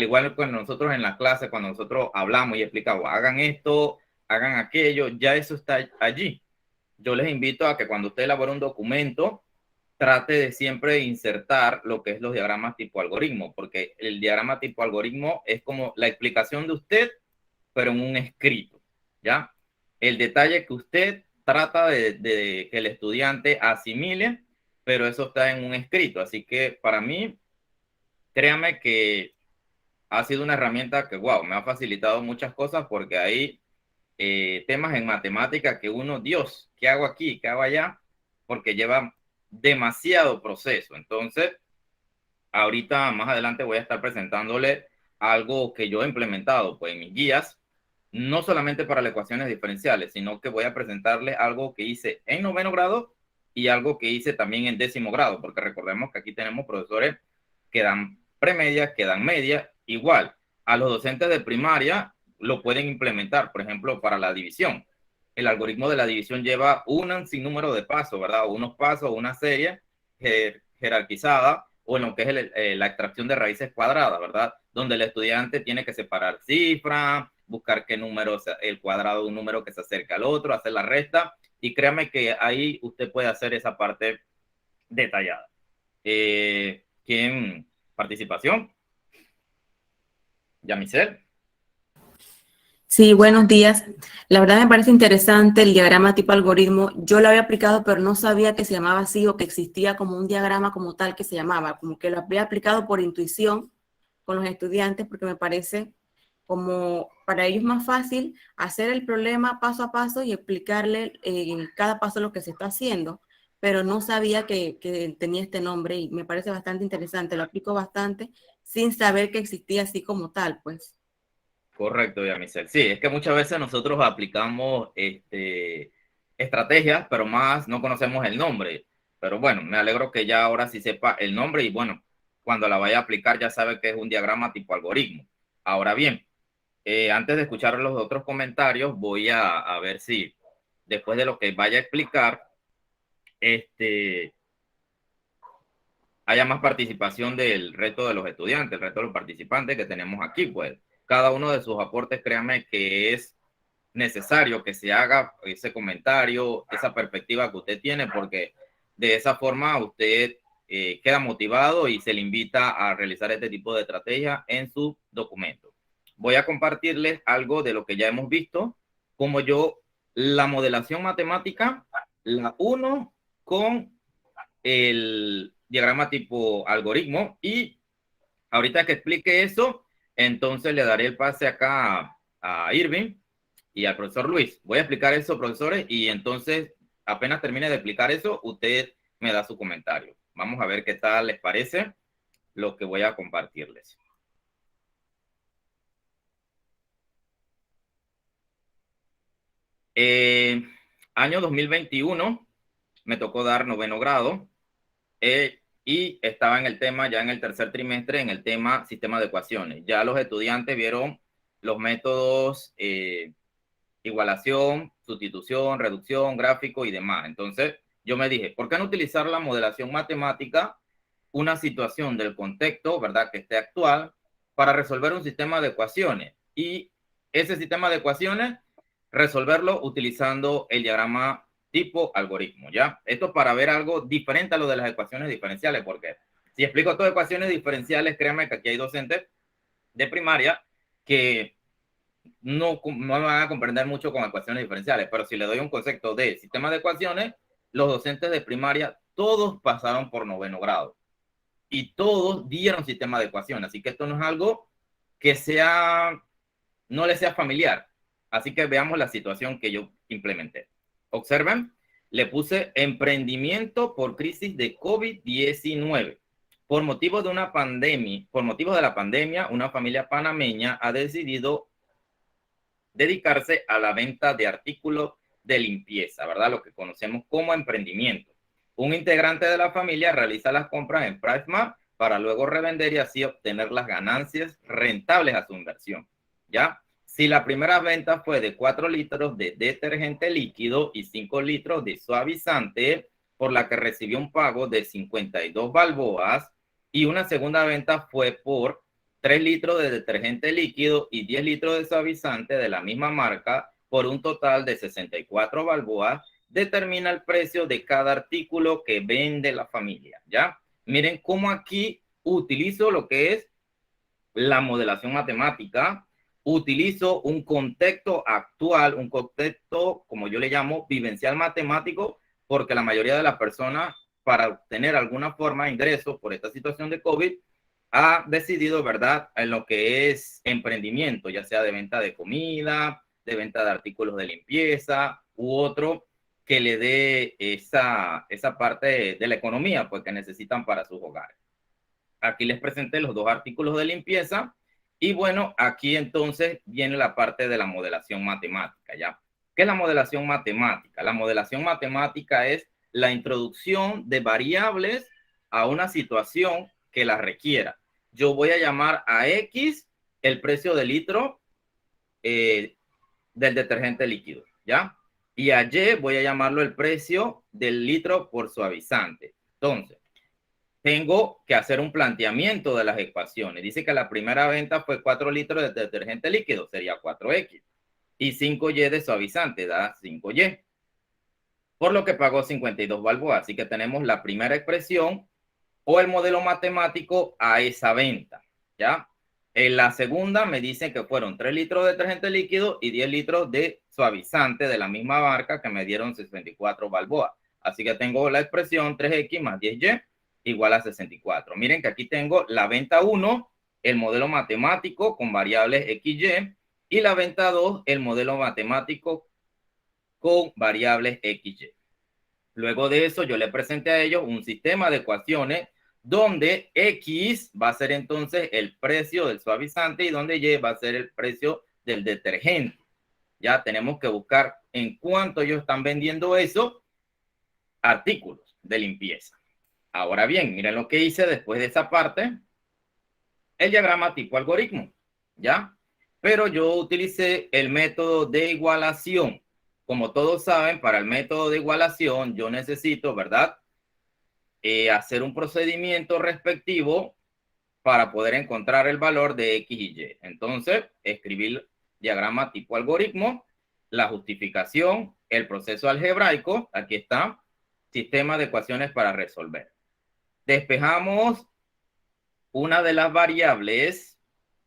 igual que nosotros en la clase, cuando nosotros hablamos y explicamos, hagan esto, hagan aquello, ya eso está allí. Yo les invito a que cuando usted elabore un documento, trate de siempre insertar lo que es los diagramas tipo algoritmo, porque el diagrama tipo algoritmo es como la explicación de usted, pero en un escrito, ¿ya? El detalle que usted trata de que el estudiante asimile, pero eso está en un escrito. Así que para mí, créame que ha sido una herramienta que, wow, me ha facilitado muchas cosas porque hay temas en matemática que uno, Dios, ¿qué hago aquí? ¿Qué hago allá? Porque lleva demasiado proceso. Entonces, ahorita más adelante voy a estar presentándole algo que yo he implementado pues, en mis guías, no solamente para las ecuaciones diferenciales, sino que voy a presentarle algo que hice en noveno grado y algo que hice también en décimo grado, porque recordemos que aquí tenemos profesores que dan premedia, que dan media, igual. A los docentes de primaria lo pueden implementar, por ejemplo, para la división. El algoritmo de la división lleva un sinnúmero de pasos, ¿verdad? Unos pasos, una serie jerarquizada, o en lo que es la extracción de raíces cuadradas, ¿verdad? Donde el estudiante tiene que separar cifras, buscar qué número, el cuadrado de un número que se acerca al otro, hacer la resta, y créame que ahí usted puede hacer esa parte detallada. ¿Quién? ¿Participación? ¿Yamisel? Sí, buenos días. La verdad me parece interesante el diagrama tipo algoritmo. Yo lo había aplicado, pero no sabía que se llamaba así o que existía como un diagrama como tal que se llamaba. Como que lo había aplicado por intuición con los estudiantes porque me parece como para ellos más fácil hacer el problema paso a paso y explicarle en cada paso lo que se está haciendo. Pero no sabía que tenía este nombre y me parece bastante interesante. Lo aplico bastante sin saber que existía así como tal, pues. Correcto, Yamisel. Sí, es que muchas veces nosotros aplicamos estrategias, pero más no conocemos el nombre. Pero bueno, me alegro que ya ahora sí sepa el nombre y bueno, cuando la vaya a aplicar ya sabe que es un diagrama tipo algoritmo. Ahora bien, antes de escuchar los otros comentarios, voy a ver si después de lo que vaya a explicar, haya más participación del resto de los estudiantes, el resto de los participantes que tenemos aquí, pues cada uno de sus aportes, créanme que es necesario que se haga ese comentario, esa perspectiva que usted tiene, porque De esa forma usted queda motivado y se le invita a realizar este tipo de estrategia en su documento. Voy a compartirles algo de lo que ya hemos visto, como yo la modelación matemática la uno con el diagrama tipo algoritmo, y ahorita que explique eso, entonces le daré el pase acá a Irving y al profesor Luis. Voy a explicar eso, profesores, y entonces apenas termine de explicar eso, usted me da su comentario. Vamos a ver qué tal les parece lo que voy a compartirles. Año 2021, me tocó dar 9º grado y estaba en el tema, ya en el tercer trimestre, en el tema sistema de ecuaciones. Ya los estudiantes vieron los métodos igualación, sustitución, reducción, gráfico y demás. Entonces, yo me dije, ¿por qué no utilizar la modelación matemática, una situación del contexto, ¿verdad?, que esté actual, para resolver un sistema de ecuaciones? Y ese sistema de ecuaciones, resolverlo utilizando el diagrama tipo algoritmo, ¿ya? Esto para ver algo diferente a lo de las ecuaciones diferenciales, porque si explico todas ecuaciones diferenciales, créanme que aquí hay docentes de primaria que no me van a comprender mucho con ecuaciones diferenciales, pero si le doy un concepto de sistema de ecuaciones, los docentes de primaria, todos pasaron por 9º grado y todos dieron sistema de ecuaciones, así que esto no es algo que no le sea familiar. Así que veamos la situación que yo implementé. Observen, le puse emprendimiento por crisis de COVID-19. Por motivos de una pandemia, por motivos de la pandemia, una familia panameña ha decidido dedicarse a la venta de artículos de limpieza, ¿verdad? Lo que conocemos como emprendimiento. Un integrante de la familia realiza las compras en PriceMart para luego revender y así obtener las ganancias rentables a su inversión, ¿ya? Si la primera venta fue de 4 litros de detergente líquido y 5 litros de suavizante, por la que recibió un pago de 52 balboas, y una segunda venta fue por 3 litros de detergente líquido y 10 litros de suavizante de la misma marca, por un total de 64 balboas, determina el precio de cada artículo que vende la familia, ¿ya? Miren cómo aquí utilizo lo que es la modelación matemática, utilizo un contexto actual, un contexto, como yo le llamo, vivencial matemático, porque la mayoría de las personas, para obtener alguna forma de ingresos por esta situación de COVID, ha decidido, ¿verdad?, en lo que es emprendimiento, ya sea de venta de comida, de venta de artículos de limpieza u otro que le dé esa parte de la economía, pues, que necesitan para sus hogares. Aquí les presenté los 2 artículos de limpieza y bueno, aquí entonces viene la parte de la modelación matemática, ¿ya? ¿Qué es la modelación matemática? La modelación matemática es la introducción de variables a una situación que la requiera. Yo voy a llamar a X el precio del litro del detergente líquido, ¿ya? Y a Y voy a llamarlo el precio del litro por suavizante. Entonces, tengo que hacer un planteamiento de las ecuaciones. Dice que la primera venta fue 4 litros de detergente líquido, sería 4X. Y 5Y de suavizante, da 5Y. Por lo que pagó 52 balboas. Así que tenemos la primera expresión o el modelo matemático a esa venta, ¿ya? En la segunda me dicen que fueron 3 litros de detergente líquido y 10 litros de suavizante de la misma marca que me dieron 64 balboas. Así que tengo la expresión 3X más 10Y igual a 64. Miren que aquí tengo la venta 1, el modelo matemático con variables XY, y la venta 2, el modelo matemático con variables XY. Luego de eso, yo le presenté a ellos un sistema de ecuaciones donde X va a ser entonces el precio del suavizante y donde Y va a ser el precio del detergente. Ya tenemos que buscar en cuánto ellos están vendiendo esos artículos de limpieza. Ahora bien, miren lo que hice después de esa parte, el diagrama tipo algoritmo, ¿ya? Pero yo utilicé el método de igualación. Como todos saben, para el método de igualación yo necesito, ¿verdad?, hacer un procedimiento respectivo para poder encontrar el valor de X y Y. Entonces, escribir diagrama tipo algoritmo, la justificación, el proceso algebraico, aquí está, sistema de ecuaciones para resolver. Despejamos una de las variables,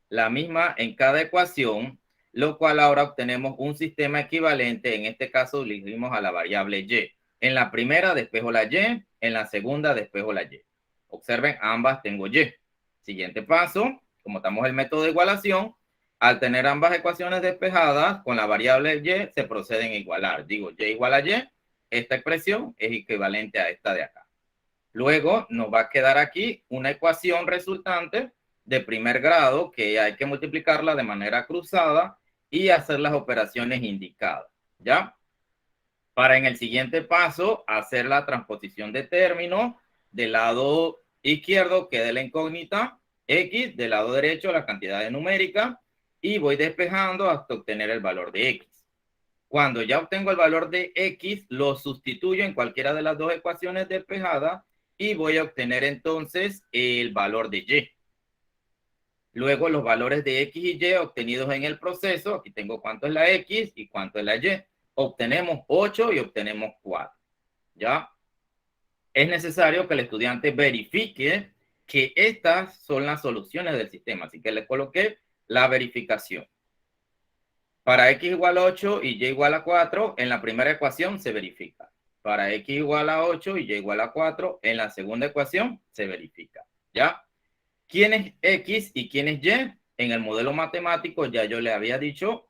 la misma en cada ecuación, lo cual ahora obtenemos un sistema equivalente. En este caso, le dimos a la variable y. En la primera despejo la y, en la segunda despejo la y. Observen, ambas tengo y. Siguiente paso, como estamos en el método de igualación, al tener ambas ecuaciones despejadas, con la variable y se proceden a igualar. Digo, y igual a y, esta expresión es equivalente a esta de acá. Luego nos va a quedar aquí una ecuación resultante de primer grado que hay que multiplicarla de manera cruzada y hacer las operaciones indicadas, ¿ya? Para en el siguiente paso hacer la transposición de términos. Del lado izquierdo queda la incógnita x, del lado derecho la cantidad numérica, y voy despejando hasta obtener el valor de x. Cuando ya obtengo el valor de x, lo sustituyo en cualquiera de las dos ecuaciones despejadas y voy a obtener entonces el valor de y. Luego los valores de x y y obtenidos en el proceso, aquí tengo cuánto es la x y cuánto es la y. Obtenemos 8 y obtenemos 4, ¿ya? Es necesario que el estudiante verifique que estas son las soluciones del sistema, así que le coloqué la verificación. Para x igual a 8 y y igual a 4, en la primera ecuación se verifica. Para x igual a 8 y y igual a 4, en la segunda ecuación se verifica, ¿ya? ¿Quién es x y quién es y? En el modelo matemático ya yo le había dicho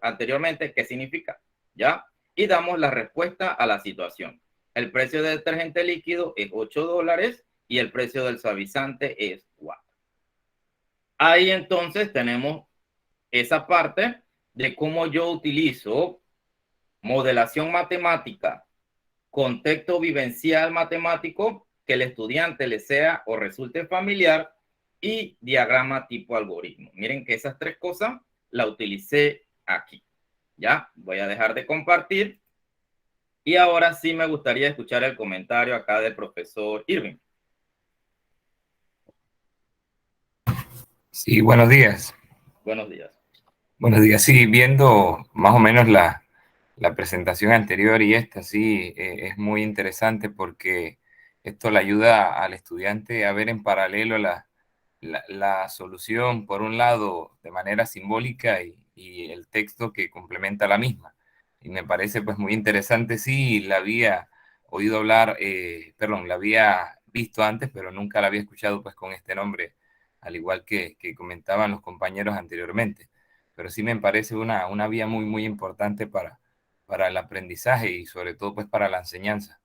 anteriormente qué significa, ¿ya? Y damos la respuesta a la situación. El precio del detergente líquido es $8 y el precio del suavizante es 4. Ahí entonces tenemos esa parte de cómo yo utilizo modelación matemática, contexto vivencial matemático, que el estudiante le sea o resulte familiar, y diagrama tipo algoritmo. Miren que esas tres cosas las utilicé aquí. Ya, voy a dejar de compartir. Y ahora sí me gustaría escuchar el comentario acá del profesor Irving. Sí, buenos días. Buenos días. Buenos días. Sí, viendo más o menos la presentación anterior y esta, sí, es muy interesante porque esto le ayuda al estudiante a ver en paralelo la solución, por un lado, de manera simbólica y el texto que complementa la misma. Y me parece pues muy interesante. Sí, la había oído hablar, la había visto antes, pero nunca la había escuchado pues con este nombre, al igual que comentaban los compañeros anteriormente. Pero sí me parece una vía muy, muy importante para el aprendizaje y sobre todo pues para la enseñanza.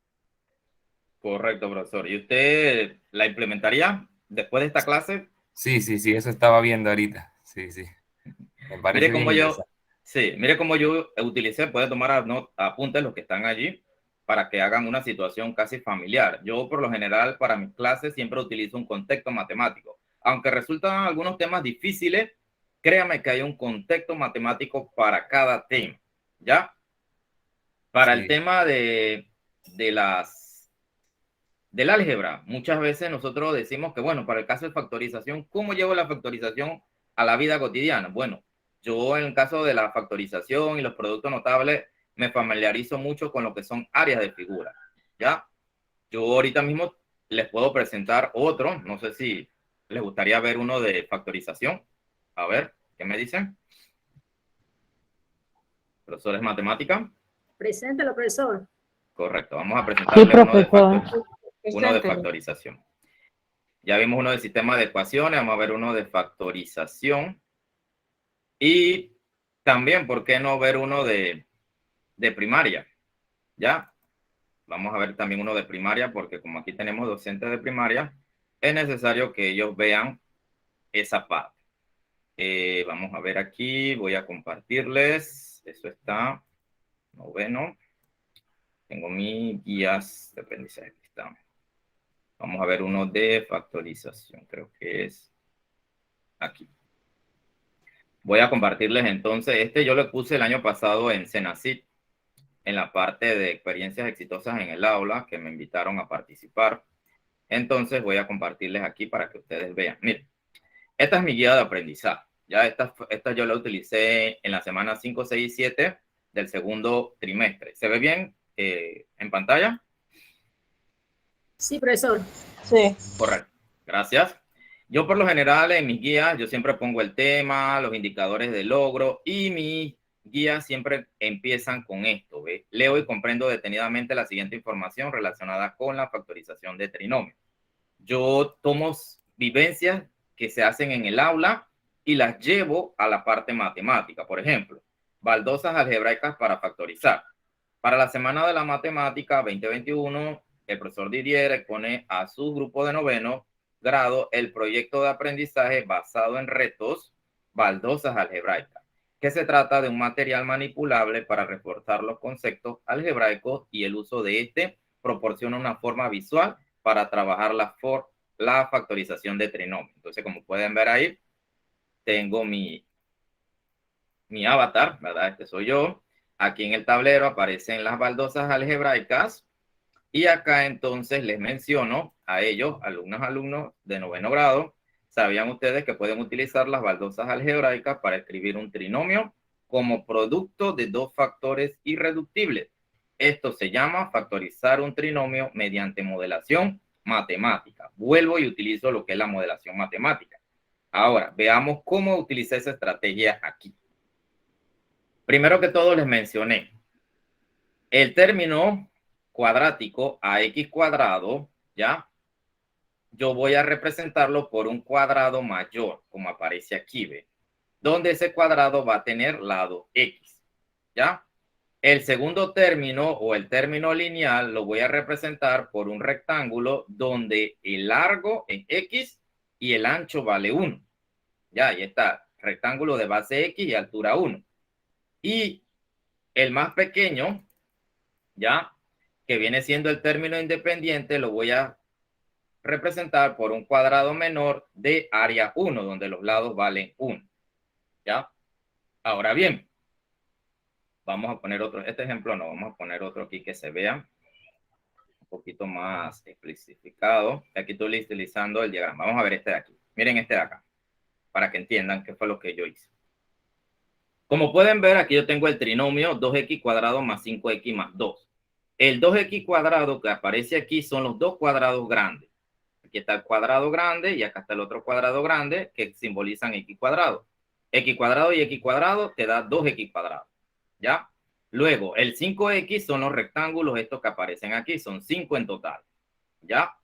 Correcto, profesor. ¿Y usted la implementaría después de esta clase? Sí, eso estaba viendo ahorita. Sí. Me parece bien interesante. Mire cómo yo utilicé, puede tomar apuntes los que están allí para que hagan una situación casi familiar. Yo por lo general para mis clases siempre utilizo un contexto matemático. Aunque resultan algunos temas difíciles, créame que hay un contexto matemático para cada tema, ¿ya? Para el tema del álgebra, muchas veces nosotros decimos que, bueno, para el caso de factorización, ¿cómo llevo la factorización a la vida cotidiana? Bueno, yo en el caso de la factorización y los productos notables, me familiarizo mucho con lo que son áreas de figura, ¿ya? Yo ahorita mismo les puedo presentar otro, no sé si les gustaría ver uno de factorización. A ver, ¿qué me dicen? Profesores matemática. Preséntelo, profesor. Correcto, vamos a presentarle Sí, uno de factorización. Ya vimos uno del sistema de ecuaciones, vamos a ver uno de factorización. Y también, ¿por qué no ver uno de primaria? ¿Ya? Vamos a ver también uno de primaria, porque como aquí tenemos docentes de primaria, es necesario que ellos vean esa parte. Vamos a ver aquí, voy a compartirles. Eso está noveno. Tengo mis guías de aprendizaje. Aquí está. Vamos a ver uno de factorización, creo que es aquí. Voy a compartirles entonces, yo lo puse el año pasado en Cenacit, en la parte de experiencias exitosas en el aula, que me invitaron a participar. Entonces voy a compartirles aquí para que ustedes vean. Miren, esta es mi guía de aprendizaje. Ya esta yo la utilicé en la semana 5, 6 y 7 del segundo trimestre. ¿Se ve bien en pantalla? Sí, profesor. Sí. Correcto. Gracias. Yo por lo general en mis guías, yo siempre pongo el tema, los indicadores de logro y mis guías siempre empiezan con esto, ¿ve? Leo y comprendo detenidamente la siguiente información relacionada con la factorización de trinomios. Yo tomo vivencias que se hacen en el aula y las llevo a la parte matemática. Por ejemplo, baldosas algebraicas para factorizar. Para la Semana de la Matemática 2021, el profesor Didier expone a su grupo de noveno grado el proyecto de aprendizaje basado en retos baldosas algebraicas, que se trata de un material manipulable para reforzar los conceptos algebraicos y el uso de este proporciona una forma visual para trabajar la factorización de trinomios. Entonces, como pueden ver ahí, tengo mi avatar, ¿verdad? Este soy yo. Aquí en el tablero aparecen las baldosas algebraicas y acá entonces les menciono a ellos, alumnos de noveno grado, ¿sabían ustedes que pueden utilizar las baldosas algebraicas para escribir un trinomio como producto de dos factores irreductibles? Esto se llama factorizar un trinomio mediante modelación matemática. Vuelvo y utilizo lo que es la modelación matemática. Ahora, veamos cómo utilicé esa estrategia aquí. Primero que todo les mencioné el término cuadrático ax cuadrado, ¿ya? Yo voy a representarlo por un cuadrado mayor, como aparece aquí, ¿ve? Donde ese cuadrado va a tener lado x, ¿ya? El segundo término o el término lineal lo voy a representar por un rectángulo donde el largo es x y el ancho vale 1. Ya, ahí está, rectángulo de base x y altura 1. Y el más pequeño, ya, que viene siendo el término independiente, lo voy a representar por un cuadrado menor de área 1, donde los lados valen 1. ¿Ya? Ahora bien, vamos a poner otro, este ejemplo no, vamos a poner otro aquí que se vea un poquito más especificado. Aquí estoy utilizando el diagrama. Vamos a ver este de aquí. Miren este de acá, para que entiendan qué fue lo que yo hice. Como pueden ver, aquí yo tengo el trinomio 2x cuadrado más 5x más 2. El 2x cuadrado que aparece aquí son los dos cuadrados grandes. Aquí está el cuadrado grande y acá está el otro cuadrado grande que simbolizan x cuadrado. X cuadrado y x cuadrado te da 2x cuadrado. ¿Ya? Luego, el 5x son los rectángulos estos que aparecen aquí. Son 5 en total. ¿Ya?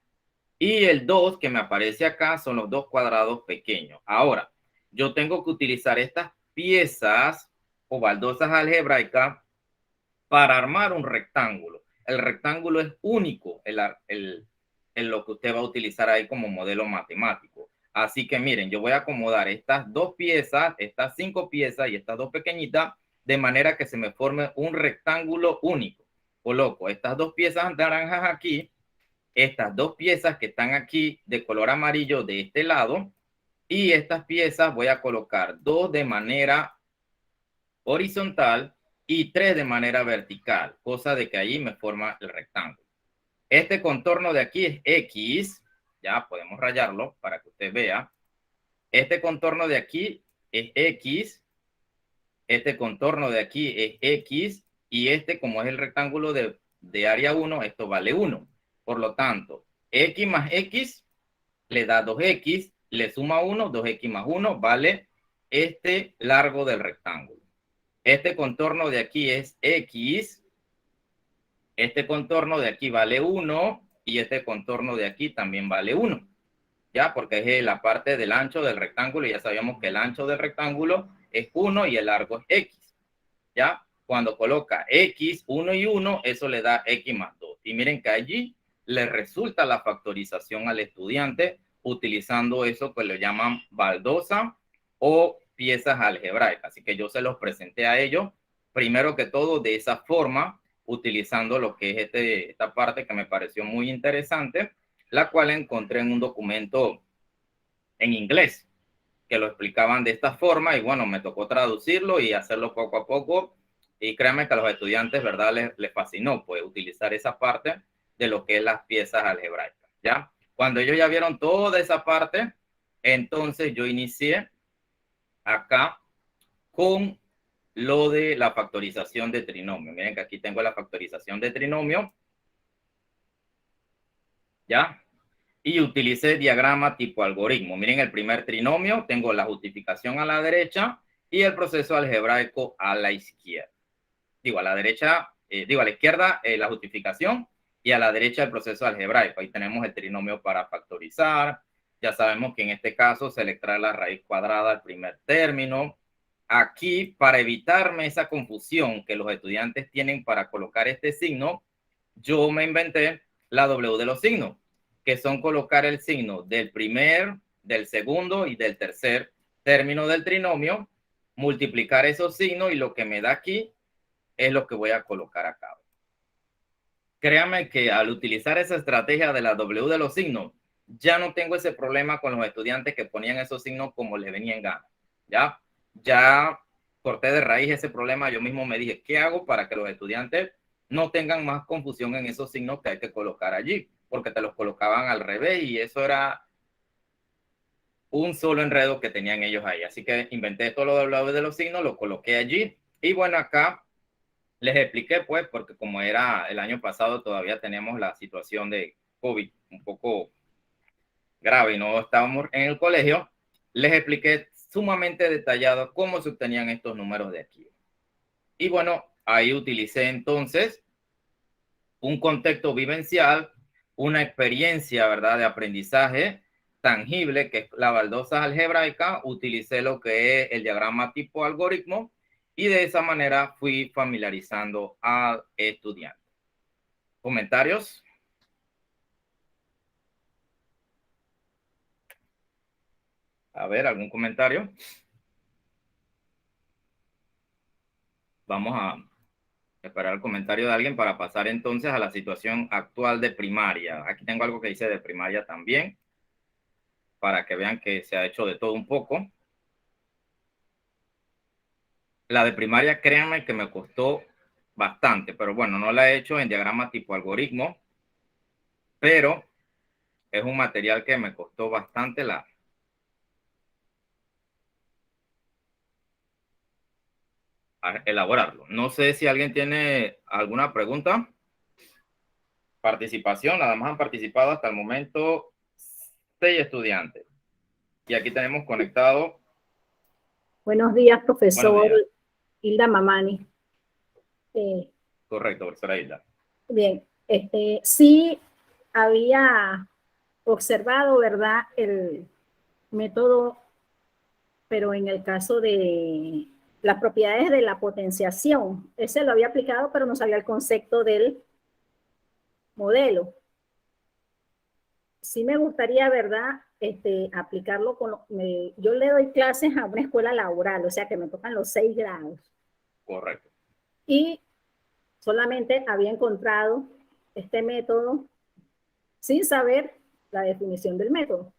Y el 2 que me aparece acá son los dos cuadrados pequeños. Ahora, yo tengo que utilizar estas piezas o baldosas algebraicas para armar un rectángulo. El rectángulo es único en lo que usted va a utilizar ahí como modelo matemático. Así que miren, yo voy a acomodar estas dos piezas, estas 5 piezas y estas dos pequeñitas, de manera que se me forme un rectángulo único. Coloco estas dos piezas naranjas aquí, estas dos piezas que están aquí de color amarillo de este lado, y estas piezas voy a colocar 2 de manera horizontal y 3 de manera vertical, cosa de que ahí me forma el rectángulo. Este contorno de aquí es X, ya podemos rayarlo para que usted vea. Este contorno de aquí es X, este contorno de aquí es X, y este, como es el rectángulo de área 1, esto vale 1. Por lo tanto, X más X le da 2X, le suma 1, 2X más 1 vale este largo del rectángulo. Este contorno de aquí es X, este contorno de aquí vale 1 y este contorno de aquí también vale 1. ¿Ya? Porque es la parte del ancho del rectángulo y ya sabíamos que el ancho del rectángulo es 1 y el largo es X. ¿Ya? Cuando coloca X, 1 y 1, eso le da X más 2. Y miren que allí le resulta la factorización al estudiante utilizando eso que le llaman baldosa o piezas algebraicas. Así que yo se los presenté a ellos, primero que todo, de esa forma, utilizando lo que es esta parte que me pareció muy interesante, la cual encontré en un documento en inglés, que lo explicaban de esta forma, y bueno, me tocó traducirlo y hacerlo poco a poco, y créanme que a los estudiantes, ¿verdad? Les fascinó, pues, utilizar esa parte de lo que es las piezas algebraicas, ¿ya? Cuando ellos ya vieron toda esa parte, entonces yo inicié acá con lo de la factorización de trinomio. Miren que aquí tengo la factorización de trinomio. ¿ya? Y utilicé diagrama tipo algoritmo. Miren el primer trinomio, tengo la justificación a la derecha y el proceso algebraico a la izquierda. Digo, a la derecha, a la izquierda la justificación y a la derecha el proceso algebraico. Ahí tenemos el trinomio para factorizar. Ya sabemos que en este caso se le trae la raíz cuadrada al primer término. Aquí, para evitarme esa confusión que los estudiantes tienen para colocar este signo, yo me inventé la W de los signos, que son colocar el signo del primer, del segundo y del tercer término del trinomio, multiplicar esos signos y lo que me da aquí es lo que voy a colocar acá. Créanme que al utilizar esa estrategia de la W de los signos, ya no tengo ese problema con los estudiantes que ponían esos signos como les venía en gana. Ya corté de raíz ese problema. Yo mismo me dije, ¿qué hago para que los estudiantes no tengan más confusión en esos signos que hay que colocar allí? Porque te los colocaban al revés y eso era un solo enredo que tenían ellos ahí. Así que inventé todo lo de los signos, lo coloqué allí. Y bueno, acá les expliqué, pues, porque como era el año pasado, todavía tenemos la situación de COVID un poco grave y no estábamos en el colegio, les expliqué sumamente detallado cómo se obtenían estos números de aquí. Y bueno, ahí utilicé entonces un contexto vivencial, una experiencia, ¿verdad?, de aprendizaje tangible, que es la baldosa algebraica. Utilicé lo que es el diagrama tipo algoritmo y de esa manera fui familiarizando al estudiante. ¿Comentarios? A ver, ¿algún comentario? Vamos a esperar el comentario de alguien para pasar entonces a la situación actual de primaria. Aquí tengo algo que dice de primaria también, para que vean que se ha hecho de todo un poco. La de primaria, créanme que me costó bastante, pero bueno, no la he hecho en diagrama tipo algoritmo, pero es un material que me costó bastante elaborarlo. No sé si alguien tiene alguna pregunta. Participación, nada más han participado hasta el momento 6 estudiantes. Y aquí tenemos conectado. Buenos días, profesor. Buenos días. Hilda Mamani. Correcto, profesora Hilda. Bien, sí había observado, ¿verdad?, el método, pero en el caso de las propiedades de la potenciación, ese lo había aplicado, pero no sabía el concepto del modelo. Sí me gustaría, ¿verdad?, aplicarlo con yo le doy clases a una escuela laboral, o sea que me tocan los 6 grados. Correcto. Y solamente había encontrado este método sin saber la definición del método.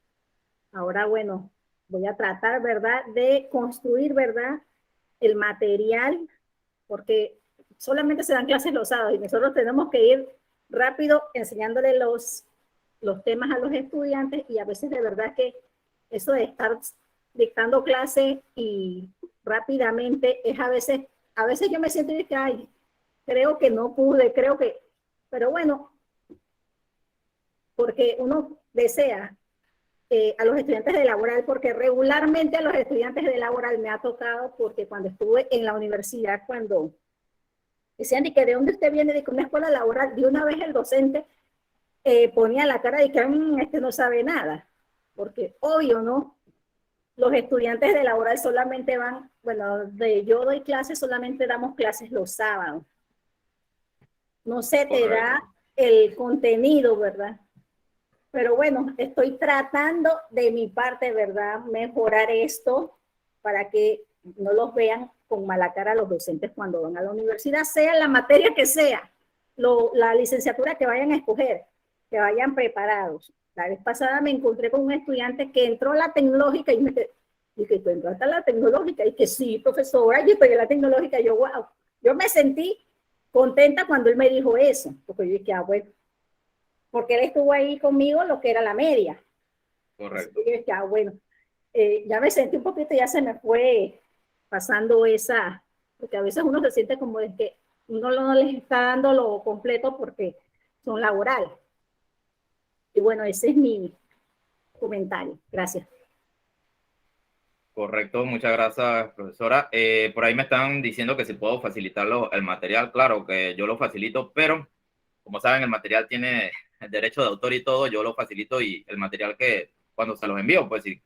Ahora, bueno, voy a tratar, ¿verdad?, de construir, ¿verdad?, el material, porque solamente se dan clases los sábados y nosotros tenemos que ir rápido enseñándole los temas a los estudiantes, y a veces de verdad que eso de estar dictando clases y rápidamente es a veces yo me siento y que, ay, creo que no pude, pero bueno, porque uno desea a los estudiantes de laboral, porque regularmente a los estudiantes de laboral me ha tocado, porque cuando estuve en la universidad, cuando decían, ¿y que de dónde usted viene? De una escuela laboral, de una vez el docente ponía la cara de que este no sabe nada, porque obvio, ¿no? Los estudiantes de laboral solamente van, bueno, yo doy clases, solamente damos clases los sábados. No se te da el contenido, ¿verdad? Pero bueno, estoy tratando de mi parte, ¿verdad?, mejorar esto para que no los vean con mala cara los docentes cuando van a la universidad, sea la materia que sea, la licenciatura que vayan a escoger, que vayan preparados. La vez pasada me encontré con un estudiante que entró a la tecnológica y me dije, ¿tú entraste a la tecnológica? Y que sí, profesora, yo pegué la tecnológica. Y yo, wow, yo me sentí contenta cuando él me dijo eso, porque yo dije, bueno, porque él estuvo ahí conmigo lo que era la media. Correcto. Así que yo dije, bueno, ya me sentí un poquito, ya se me fue pasando porque a veces uno se siente como de que uno no les está dando lo completo porque son laborales. Y bueno, ese es mi comentario. Gracias. Correcto, muchas gracias, profesora. Por ahí me están diciendo que si puedo facilitarlo el material. Claro que yo lo facilito, pero como saben, el material tiene el derecho de autor y todo, yo lo facilito y el material que cuando se los envío, pues si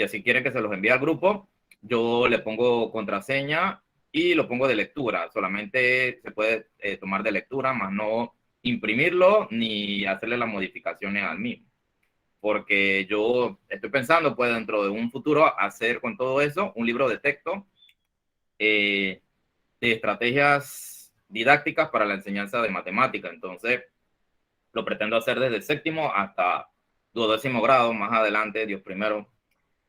así quieren que se los envíe al grupo, yo le pongo contraseña y lo pongo de lectura. Solamente se puede tomar de lectura, más no imprimirlo ni hacerle las modificaciones al mismo. Porque yo estoy pensando, pues, dentro de un futuro, hacer con todo eso un libro de texto de estrategias didácticas para la enseñanza de matemática. Entonces, lo pretendo hacer desde el séptimo hasta 12º grado. Más adelante, Dios primero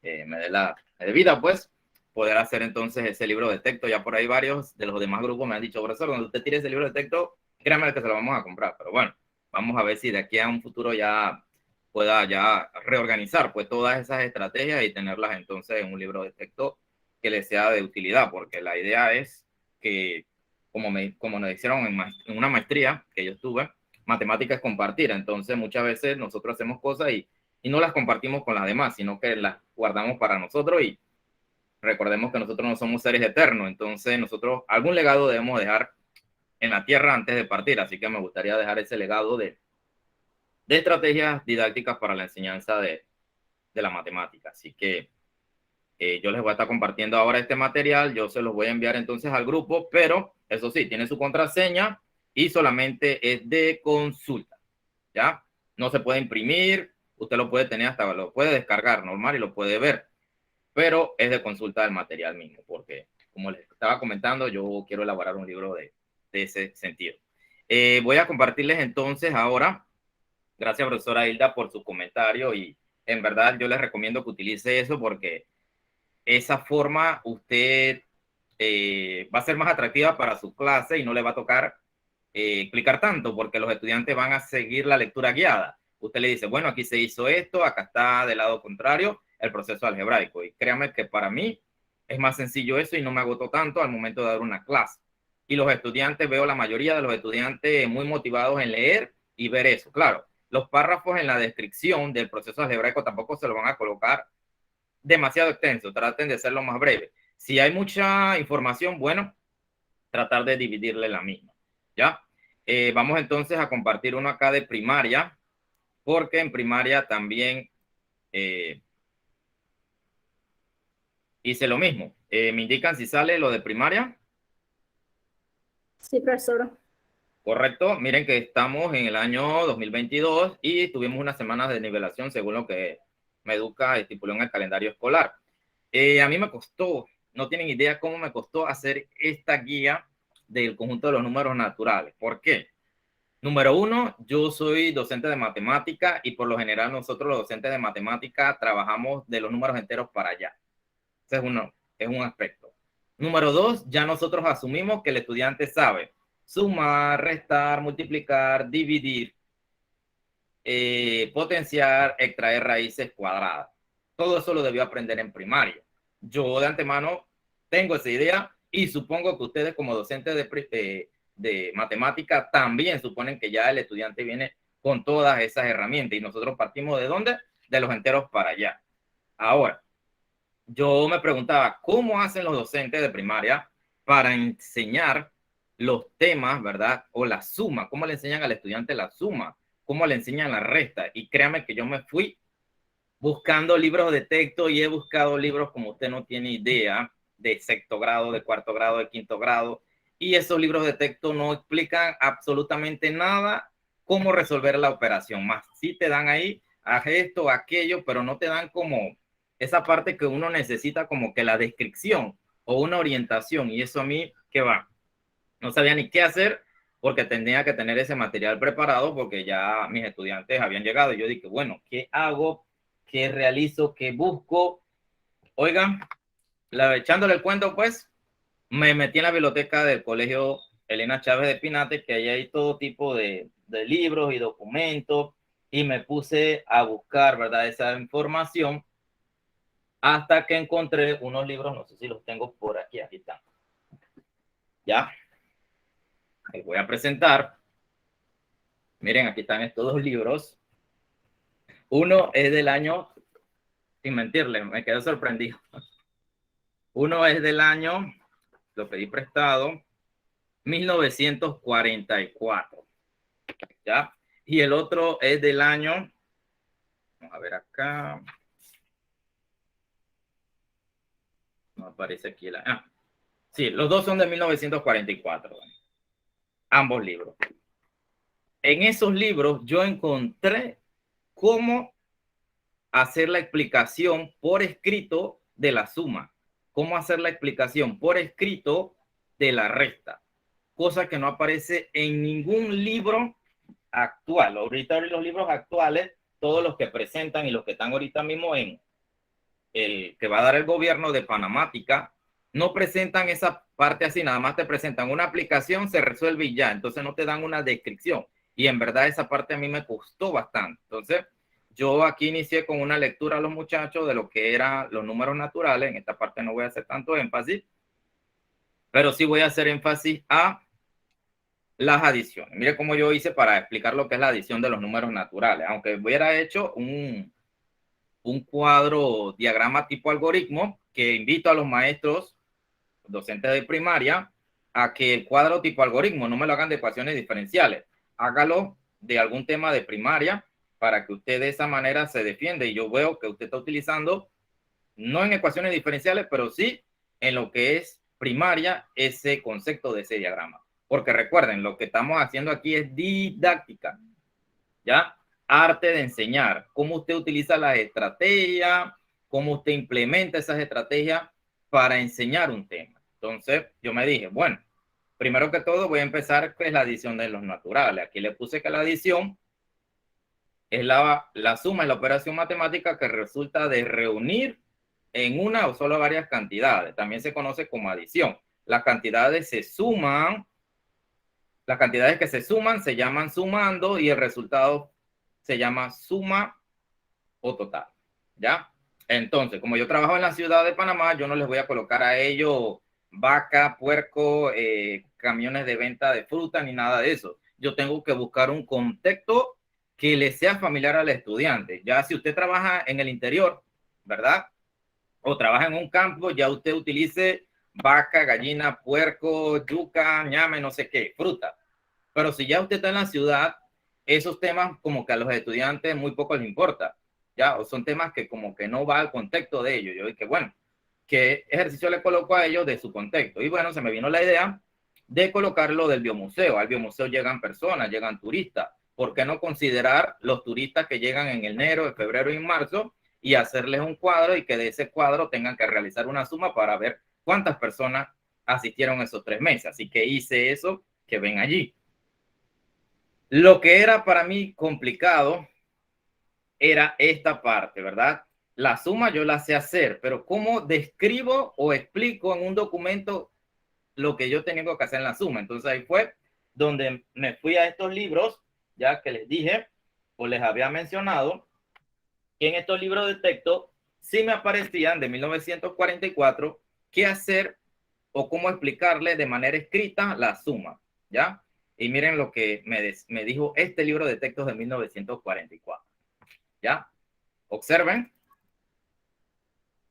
me dé la vida, pues, poder hacer entonces ese libro de texto. Ya por ahí varios de los demás grupos me han dicho, profesor, cuando usted tire ese libro de texto, créanme que se lo vamos a comprar. Pero bueno, vamos a ver si de aquí a un futuro ya pueda ya reorganizar pues todas esas estrategias y tenerlas entonces en un libro de texto que les sea de utilidad, porque la idea es que, como nos hicieron en una maestría que yo estuve, matemática es compartir. Entonces muchas veces nosotros hacemos cosas y no las compartimos con las demás, sino que las guardamos para nosotros y recordemos que nosotros no somos seres eternos. Entonces nosotros algún legado debemos dejar en la tierra antes de partir, así que me gustaría dejar ese legado de estrategias didácticas para la enseñanza de la matemática. Así que yo les voy a estar compartiendo ahora este material, yo se los voy a enviar entonces al grupo, pero eso sí, tiene su contraseña y solamente es de consulta, ¿ya? No se puede imprimir, usted lo puede tener hasta, lo puede descargar normal y lo puede ver, pero es de consulta del material mismo, porque como les estaba comentando, yo quiero elaborar un libro de ese sentido. Voy a compartirles entonces ahora. Gracias, profesora Hilda, por su comentario y en verdad yo les recomiendo que utilice eso porque esa forma usted va a ser más atractiva para su clase y no le va a tocar explicar tanto porque los estudiantes van a seguir la lectura guiada. Usted le dice, bueno, aquí se hizo esto, acá está del lado contrario el proceso algebraico y créanme que para mí es más sencillo eso y no me agoto tanto al momento de dar una clase. Y los estudiantes, veo la mayoría de los estudiantes muy motivados en leer y ver eso. Claro, los párrafos en la descripción del proceso algebraico tampoco se lo van a colocar demasiado extenso, traten de hacerlo más breve. Si hay mucha información, bueno, tratar de dividirle la misma, ¿ya? Vamos entonces a compartir uno acá de primaria, porque en primaria también hice lo mismo. ¿Me indican si sale lo de primaria? Sí, profesor. Correcto, miren que estamos en el año 2022 y tuvimos unas semanas de nivelación según lo que Meduca estipuló en el calendario escolar. A mí me costó, no tienen idea cómo me costó hacer esta guía del conjunto de los números naturales. ¿Por qué? Número uno, yo soy docente de matemática y por lo general nosotros los docentes de matemática trabajamos de los números enteros para allá. Ese es un aspecto. Número dos, ya nosotros asumimos que el estudiante sabe sumar, restar, multiplicar, dividir, potenciar, extraer raíces cuadradas. Todo eso lo debió aprender en primaria. Yo de antemano tengo esa idea y supongo que ustedes como docentes de matemática también suponen que ya el estudiante viene con todas esas herramientas y nosotros partimos ¿de dónde? De los enteros para allá. Ahora, yo me preguntaba, ¿cómo hacen los docentes de primaria para enseñar los temas, verdad? O la suma, ¿cómo le enseñan al estudiante la suma? ¿Cómo le enseñan la resta? Y créame que yo me fui buscando libros de texto y he buscado libros como usted no tiene idea, de sexto grado, de cuarto grado, de quinto grado, y esos libros de texto no explican absolutamente nada cómo resolver la operación, más sí te dan ahí, haz esto, aquello, pero no te dan como esa parte que uno necesita como que la descripción o una orientación, y eso a mí, ¿qué va? No sabía ni qué hacer porque tenía que tener ese material preparado porque ya mis estudiantes habían llegado y yo dije, bueno, ¿qué hago? ¿Qué realizo? ¿Qué busco? Oigan, echándole el cuento, pues, me metí en la biblioteca del colegio Elena Chávez de Pinate, que ahí hay todo tipo de libros y documentos, y me puse a buscar, ¿verdad?, esa información, hasta que encontré unos libros, no sé si los tengo por aquí, aquí están. Ya, les voy a presentar. Miren, aquí están estos dos libros. Uno es del año, sin mentirle, me quedé sorprendido. Uno es del año, lo pedí prestado, 1944, ¿ya? Y el otro es del año, vamos a ver acá, no aparece aquí sí, los dos son de 1944, ambos libros. En esos libros yo encontré cómo hacer la explicación por escrito de la suma, cómo hacer la explicación por escrito de la resta, cosa que no aparece en ningún libro actual. Ahorita los libros actuales, todos los que presentan y los que están ahorita mismo en el que va a dar el gobierno de Panamática, no presentan esa parte así, nada más te presentan una aplicación, se resuelve y ya, entonces no te dan una descripción. Y en verdad esa parte a mí me costó bastante. Entonces, yo aquí inicié con una lectura a los muchachos de lo que eran los números naturales. En esta parte no voy a hacer tanto énfasis, pero sí voy a hacer énfasis a las adiciones. Mire cómo yo hice para explicar lo que es la adición de los números naturales. Aunque hubiera hecho un cuadro diagrama tipo algoritmo, que invito a los maestros, docentes de primaria, a que el cuadro tipo algoritmo no me lo hagan de ecuaciones diferenciales. Hágalo de algún tema de primaria para que usted de esa manera se defienda. Y yo veo que usted está utilizando, no en ecuaciones diferenciales, pero sí en lo que es primaria, ese concepto de ese diagrama. Porque recuerden, lo que estamos haciendo aquí es didáctica, ¿ya? Arte de enseñar, cómo usted utiliza las estrategias, cómo usted implementa esas estrategias para enseñar un tema. Entonces, yo me dije, bueno, primero que todo voy a empezar con la adición de los naturales. Aquí le puse que la adición es la suma, es la operación matemática que resulta de reunir en una o solo varias cantidades. También se conoce como adición. Las cantidades se suman, las cantidades que se suman se llaman sumando y el resultado se llama suma o total, ¿ya? Entonces, como yo trabajo en la ciudad de Panamá, yo no les voy a colocar a ellos vaca, puerco, camiones de venta de fruta, ni nada de eso. Yo tengo que buscar un contexto que le sea familiar al estudiante. Ya si usted trabaja en el interior, ¿verdad? O trabaja en un campo, ya usted utilice vaca, gallina, puerco, yuca, ñame, no sé qué, fruta. Pero si ya usted está en la ciudad, esos temas como que a los estudiantes muy poco les importa, ¿ya? O son temas que como que no va al contexto de ellos. Yo dije, bueno, ¿qué ejercicio le coloco a ellos de su contexto? Y bueno, se me vino la idea de colocarlo del biomuseo. Al biomuseo llegan personas, llegan turistas. ¿Por qué no considerar los turistas que llegan en enero, en febrero y en marzo y hacerles un cuadro y que de ese cuadro tengan que realizar una suma para ver cuántas personas asistieron esos 3 meses? Así que hice eso que ven allí. Lo que era para mí complicado era esta parte, ¿verdad? La suma yo la sé hacer, pero ¿cómo describo o explico en un documento lo que yo tengo que hacer en la suma? Entonces ahí fue donde me fui a estos libros, ya que les dije o les había mencionado, que en estos libros de texto sí me aparecían de 1944 qué hacer o cómo explicarle de manera escrita la suma, ¿ya? Y miren lo que me dijo este libro de textos de 1944, ¿ya? Observen.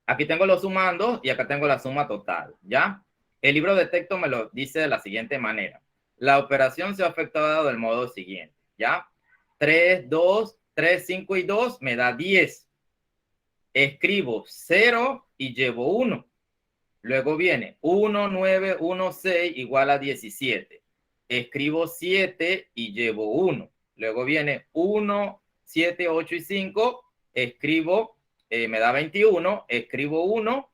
Aquí tengo los sumandos y acá tengo la suma total, ¿ya? El libro de texto me lo dice de la siguiente manera. La operación se ha efectuado del modo siguiente, ¿ya? 3, 2, 3, 5 y 2 me da 10. Escribo 0 y llevo 1. Luego viene 1, 9, 1, 6 igual a 17. Escribo 7 y llevo 1. Luego viene 1, 7, 8 y 5. Escribo, me da 21. Escribo 1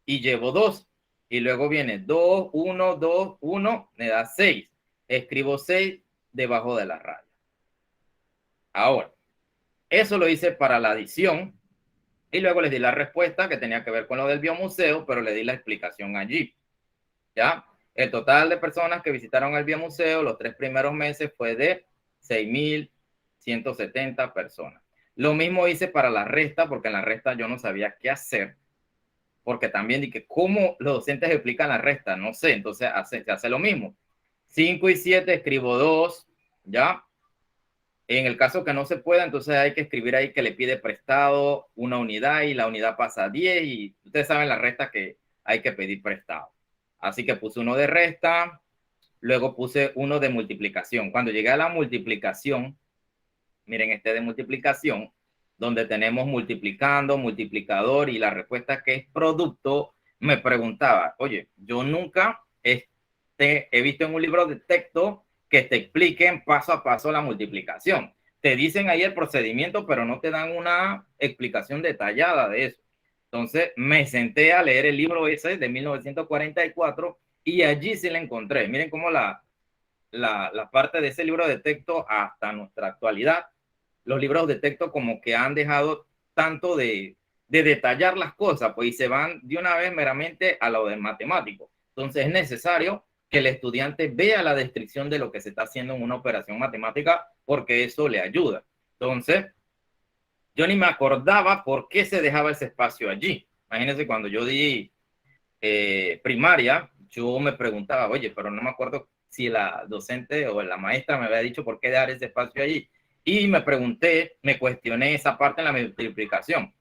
y llevo 2. Y luego viene 2, 1, 2, 1, me da 6. Escribo 6 debajo de la raya. Ahora, eso lo hice para la adición. Y luego les di la respuesta que tenía que ver con lo del biomuseo, pero le di la explicación allí, ¿ya? El total de personas que visitaron el biomuseo los 3 primeros meses fue de 6,170 personas. Lo mismo hice para la resta, porque en la resta yo no sabía qué hacer, porque también dije, ¿cómo los docentes explican la resta? No sé, entonces se hace lo mismo. 5 y 7 escribo 2, ¿ya? En el caso que no se pueda, entonces hay que escribir ahí que le pide prestado una unidad y la unidad pasa a 10 y ustedes saben la resta que hay que pedir prestado. Así que puse uno de resta, luego puse uno de multiplicación. Cuando llegué a la multiplicación, miren este de multiplicación, donde tenemos multiplicando, multiplicador y la respuesta que es producto, me preguntaba, oye, yo nunca he visto en un libro de texto que te expliquen paso a paso la multiplicación. Te dicen ahí el procedimiento, pero no te dan una explicación detallada de eso. Entonces me senté a leer el libro ese de 1944 y allí sí la encontré. Miren cómo la parte de ese libro de texto hasta nuestra actualidad, los libros de texto como que han dejado tanto de detallar las cosas, pues y se van de una vez meramente a lo de matemático. Entonces es necesario que el estudiante vea la descripción de lo que se está haciendo en una operación matemática, porque eso le ayuda. Entonces, yo ni me acordaba por qué se dejaba ese espacio allí. Imagínense, cuando yo di primaria, yo me preguntaba, oye, pero no me acuerdo si la docente o la maestra me había dicho por qué dejar ese espacio allí. Y me pregunté, me cuestioné esa parte en la multiplicación.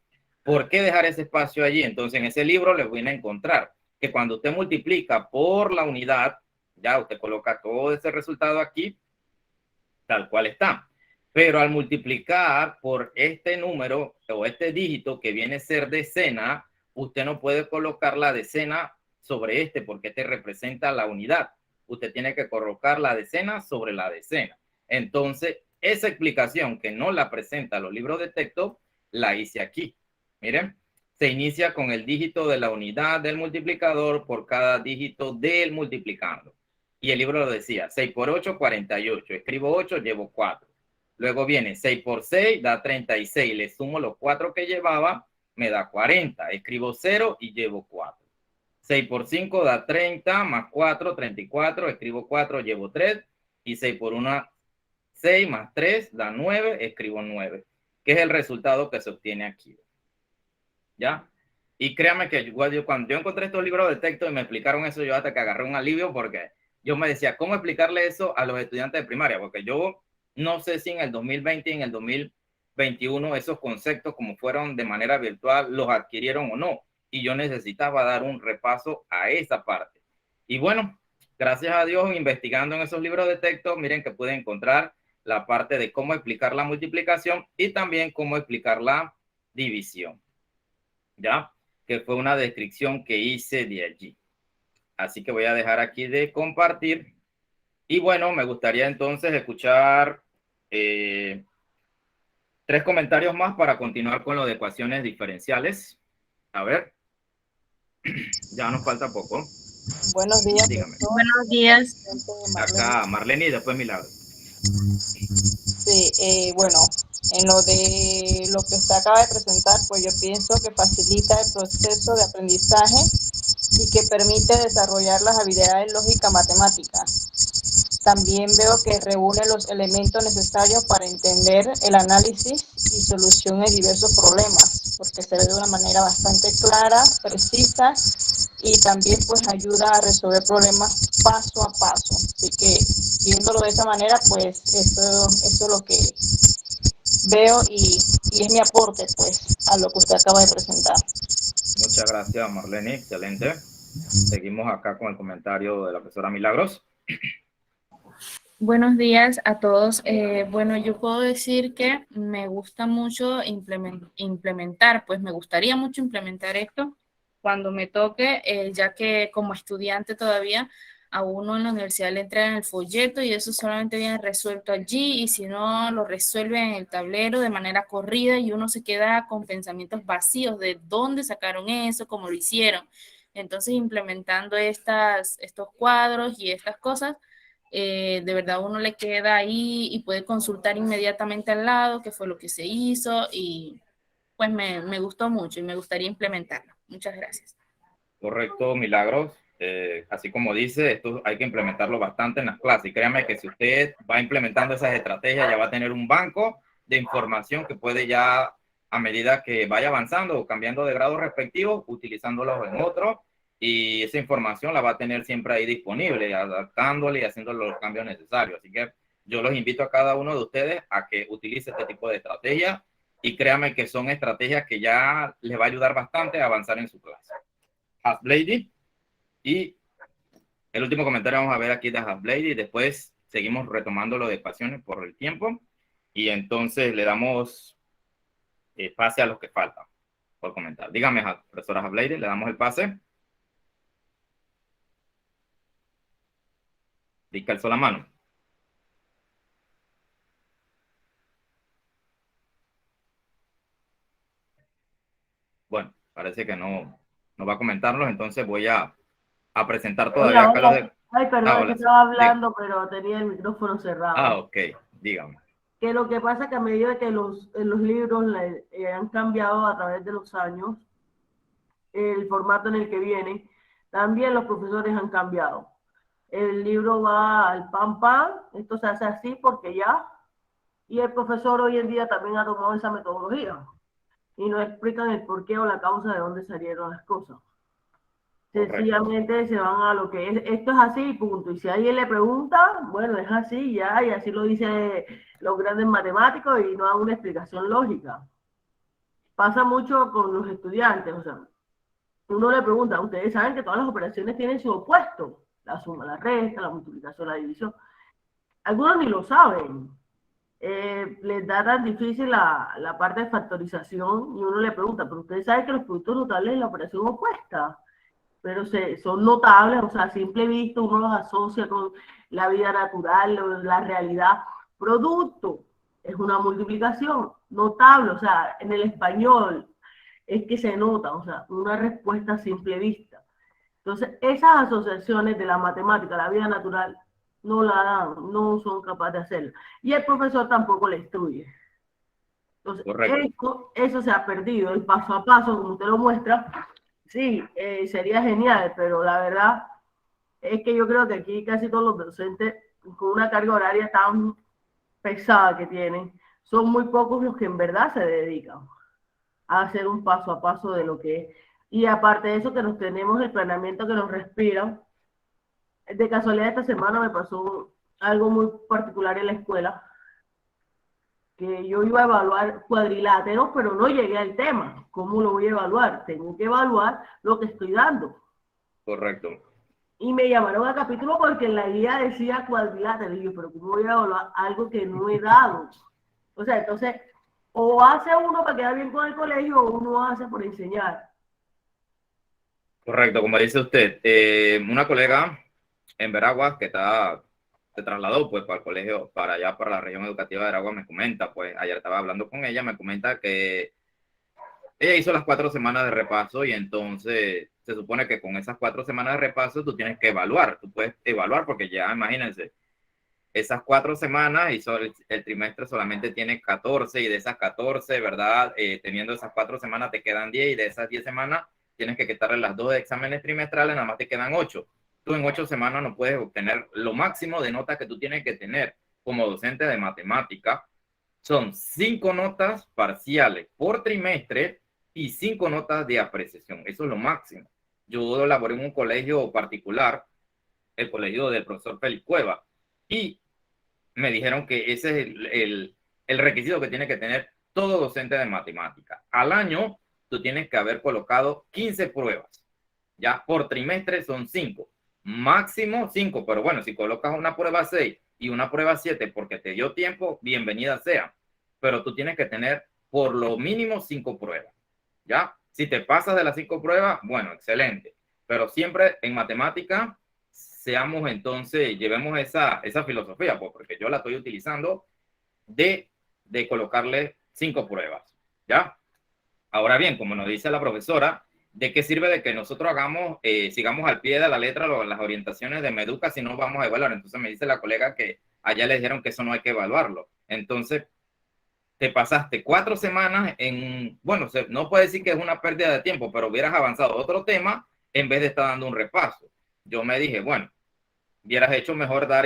¿Por qué dejar ese espacio allí? Entonces, en ese libro les voy a encontrar que cuando usted multiplica por la unidad, ya usted coloca todo ese resultado aquí, tal cual está. Pero al multiplicar por este número o este dígito que viene a ser decena, usted no puede colocar la decena sobre este porque este representa la unidad. Usted tiene que colocar la decena sobre la decena. Entonces, esa explicación que no la presenta los libros de texto, la hice aquí. Miren, se inicia con el dígito de la unidad del multiplicador por cada dígito del multiplicando. Y el libro lo decía, 6 por 8, 48. Escribo 8, llevo 4. Luego viene 6 por 6, da 36. Le sumo los 4 que llevaba, me da 40. Escribo 0 y llevo 4. 6 por 5 da 30, más 4, 34. Escribo 4, llevo 3. Y 6 por 1, 6 más 3 da 9. Escribo 9. Que es el resultado que se obtiene aquí. ¿Ya? Y créanme que cuando yo encontré estos libros de texto y me explicaron eso, yo hasta que agarré un alivio porque yo me decía, ¿cómo explicarle eso a los estudiantes de primaria? Porque yo no sé si en el 2020 y en el 2021 esos conceptos, como fueron de manera virtual, los adquirieron o no. Y yo necesitaba dar un repaso a esa parte. Y bueno, gracias a Dios, investigando en esos libros de texto, miren que pueden encontrar la parte de cómo explicar la multiplicación y también cómo explicar la división. ¿Ya? Que fue una descripción que hice de allí. Así que voy a dejar aquí de compartir. Y bueno, me gustaría entonces escuchar 3 comentarios más para continuar con lo de ecuaciones diferenciales. A ver. Ya nos falta poco. Buenos días. Dígame. Buenos días. Acá Marlene y después Milagro. Sí, bueno, en lo de lo que usted acaba de presentar, pues yo pienso que facilita el proceso de aprendizaje y que permite desarrollar las habilidades lógica matemáticas. También veo que reúne los elementos necesarios para entender el análisis y solución de diversos problemas, porque se ve de una manera bastante clara, precisa, y también pues ayuda a resolver problemas paso a paso. Así que viéndolo de esa manera, pues eso es lo que veo y es mi aporte pues a lo que usted acaba de presentar. Muchas gracias, Marlene, excelente. Seguimos acá con el comentario de la profesora Milagros. Buenos días a todos. Bueno, yo puedo decir que me gusta mucho implementar, pues me gustaría mucho implementar esto cuando me toque, ya que como estudiante todavía a uno en la universidad le entregan el folleto y eso solamente viene resuelto allí y si no lo resuelve en el tablero de manera corrida y uno se queda con pensamientos vacíos de dónde sacaron eso, cómo lo hicieron. Entonces implementando estos cuadros y estas cosas, de verdad uno le queda ahí y puede consultar inmediatamente al lado qué fue lo que se hizo y pues me gustó mucho y me gustaría implementarlo. Muchas gracias. Correcto, Milagros. Así como dice, esto hay que implementarlo bastante en las clases. Y créanme que si usted va implementando esas estrategias, ya va a tener un banco de información que puede ya, a medida que vaya avanzando o cambiando de grado respectivo, utilizándolos en otro. Y esa información la va a tener siempre ahí disponible, adaptándole y haciendo los cambios necesarios. Así que yo los invito a cada uno de ustedes a que utilice este tipo de estrategias y créanme que son estrategias que ya les va a ayudar bastante a avanzar en su clase. Hasblady. Y el último comentario vamos a ver aquí de Hasblady. Después seguimos retomando lo de ecuaciones por el tiempo. Y entonces le damos pase a los que faltan por comentar. Dígame, profesora Hasblady, le damos el pase. Dice alzó la mano. Bueno, parece que no va a comentarlos, entonces voy a presentar todavía acá los de... Ay, perdón, es que estaba hablando, pero tenía el micrófono cerrado. Ah, ok, dígame. Que lo que pasa es que a medida que los libros han cambiado a través de los años, el formato en el que vienen, también los profesores han cambiado. El libro va al pan, esto se hace así porque ya, y el profesor hoy en día también ha tomado esa metodología, y no explican el porqué o la causa de dónde salieron las cosas. Sencillamente se van a lo que es, esto es así, punto. Y si alguien le pregunta, bueno, es así, ya, y así lo dicen los grandes matemáticos y no hay una explicación lógica. Pasa mucho con los estudiantes, o sea, uno le pregunta, ustedes saben que todas las operaciones tienen su opuesto, la suma, la resta, la multiplicación, la división. Algunos ni lo saben. Les da tan difícil la parte de factorización y uno le pregunta, pero ustedes saben que los productos notables es la operación opuesta, pero son notables, o sea, a simple vista uno los asocia con la vida natural, la realidad. Producto es una multiplicación notable, o sea, en el español es que se nota, o sea, una respuesta a simple vista. Entonces, esas asociaciones de la matemática, la vida natural, no la dan, no son capaces de hacerlo. Y el profesor tampoco le instruye. Entonces, eso se ha perdido, el paso a paso, como usted lo muestra. Sí, sería genial, pero la verdad es que yo creo que aquí casi todos los docentes, con una carga horaria tan pesada que tienen, son muy pocos los que en verdad se dedican a hacer un paso a paso de lo que es. Y aparte de eso, que nos tenemos el planeamiento que nos respira. De casualidad, esta semana me pasó algo muy particular en la escuela, que yo iba a evaluar cuadriláteros, pero no llegué al tema. ¿Cómo lo voy a evaluar? Tengo que evaluar lo que estoy dando. Correcto. Y me llamaron a capítulo porque en la guía decía cuadriláteros. Y yo, pero ¿cómo voy a evaluar algo que no he dado? O sea, entonces, o hace uno para quedar bien con el colegio, o uno hace por enseñar. Correcto, como dice usted. Una colega en Veraguas que se trasladó pues para el colegio, para allá, para la región educativa de Veraguas, me comenta, pues ayer estaba hablando con ella, me comenta que ella hizo las 4 semanas de repaso y entonces se supone que con esas 4 semanas de repaso tú tienes que evaluar, tú puedes evaluar porque ya imagínense, esas 4 semanas y el trimestre solamente tiene 14 y de esas 14, ¿verdad? Teniendo esas 4 semanas te quedan 10 y de esas 10 semanas tienes que quitarle las 2 exámenes trimestrales, nada más te quedan 8. Tú en 8 semanas no puedes obtener lo máximo de notas que tú tienes que tener como docente de matemática. Son 5 notas parciales por trimestre y 5 notas de apreciación. Eso es lo máximo. Yo laboré en un colegio particular, el colegio del profesor Félix Cueva, y me dijeron que ese es el requisito que tiene que tener todo docente de matemática. Al año, tú tienes que haber colocado 15 pruebas. Ya por trimestre son 5. Máximo 5, pero bueno, si colocas una prueba 6 y una prueba 7 porque te dio tiempo, bienvenida sea. Pero tú tienes que tener por lo mínimo 5 pruebas. ¿Ya? Si te pasas de las 5 pruebas, bueno, excelente. Pero siempre en matemática, llevemos esa filosofía, pues, porque yo la estoy utilizando de colocarle 5 pruebas. ¿Ya? Ahora bien, como nos dice la profesora, ¿de qué sirve de que nosotros sigamos al pie de la letra las orientaciones de Meduca si no vamos a evaluar? Entonces me dice la colega que allá le dijeron que eso no hay que evaluarlo. Entonces, te pasaste 4 semanas bueno, no puede decir que es una pérdida de tiempo, pero hubieras avanzado otro tema en vez de estar dando un repaso. Yo me dije, bueno, hubieras hecho mejor dar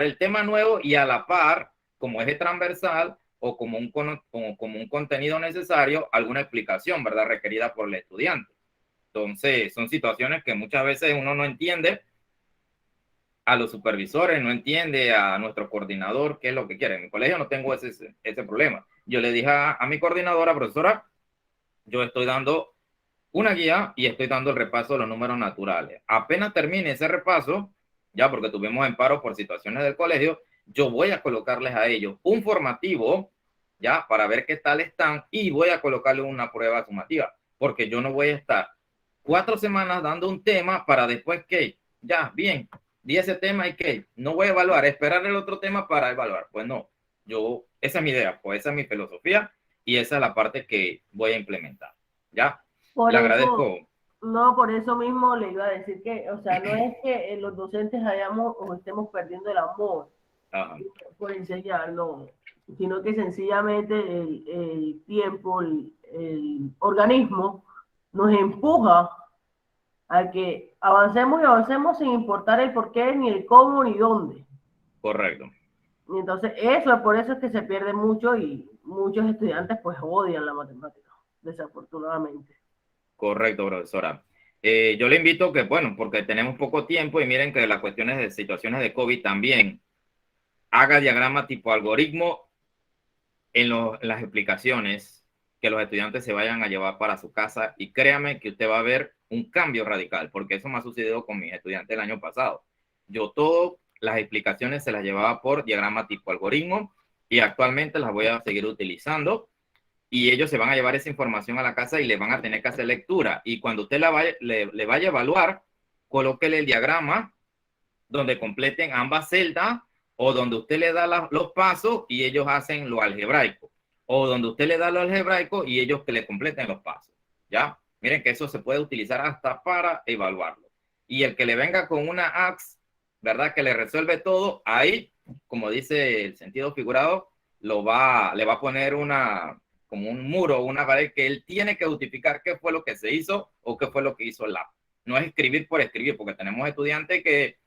el tema nuevo y a la par, como eje transversal, o como un contenido necesario, alguna explicación, ¿verdad? Requerida por el estudiante. Entonces, son situaciones que muchas veces uno no entiende a los supervisores, no entiende a nuestro coordinador qué es lo que quiere. En mi colegio no tengo ese problema. Yo le dije a mi coordinadora, profesora, yo estoy dando una guía y estoy dando el repaso de los números naturales. Apenas termine ese repaso, ya porque tuvimos en paro por situaciones del colegio, yo voy a colocarles a ellos un formativo, ya, para ver qué tal están, y voy a colocarle una prueba sumativa, porque yo no voy a estar 4 semanas dando un tema para después que, ya, bien, di ese tema y que no voy a evaluar, esperar el otro tema para evaluar. Pues no, esa es mi idea, pues esa es mi filosofía, y esa es la parte que voy a implementar, ¿ya? Le agradezco. No, por eso mismo le iba a decir que, o sea, no es que los docentes hayamos o estemos perdiendo el amor por enseñar, no, sino que sencillamente el tiempo, el organismo nos empuja a que avancemos y avancemos sin importar el por qué, ni el cómo, ni dónde. Correcto. Y entonces, por eso es que se pierde mucho y muchos estudiantes pues odian la matemática, desafortunadamente. Correcto, profesora. Yo le invito que, bueno, porque tenemos poco tiempo y miren que las cuestiones de situaciones de COVID también, haga diagrama tipo algoritmo en las explicaciones que los estudiantes se vayan a llevar para su casa, y créame que usted va a ver un cambio radical, porque eso me ha sucedido con mis estudiantes el año pasado. Yo todas las explicaciones se las llevaba por diagrama tipo algoritmo y actualmente las voy a seguir utilizando, y ellos se van a llevar esa información a la casa y le van a tener que hacer lectura, y cuando usted le vaya a evaluar, colóquele el diagrama donde completen ambas celdas, o donde usted le da los pasos y ellos hacen lo algebraico, o donde usted le da lo algebraico y ellos que le completen los pasos, ¿ya? Miren que eso se puede utilizar hasta para evaluarlo. Y el que le venga con una AX, ¿verdad? Que le resuelve todo, ahí, como dice el sentido figurado, le va a poner como un muro, una pared, que él tiene que justificar qué fue lo que se hizo o qué fue lo que hizo el lab. No es escribir por escribir, porque tenemos estudiantes que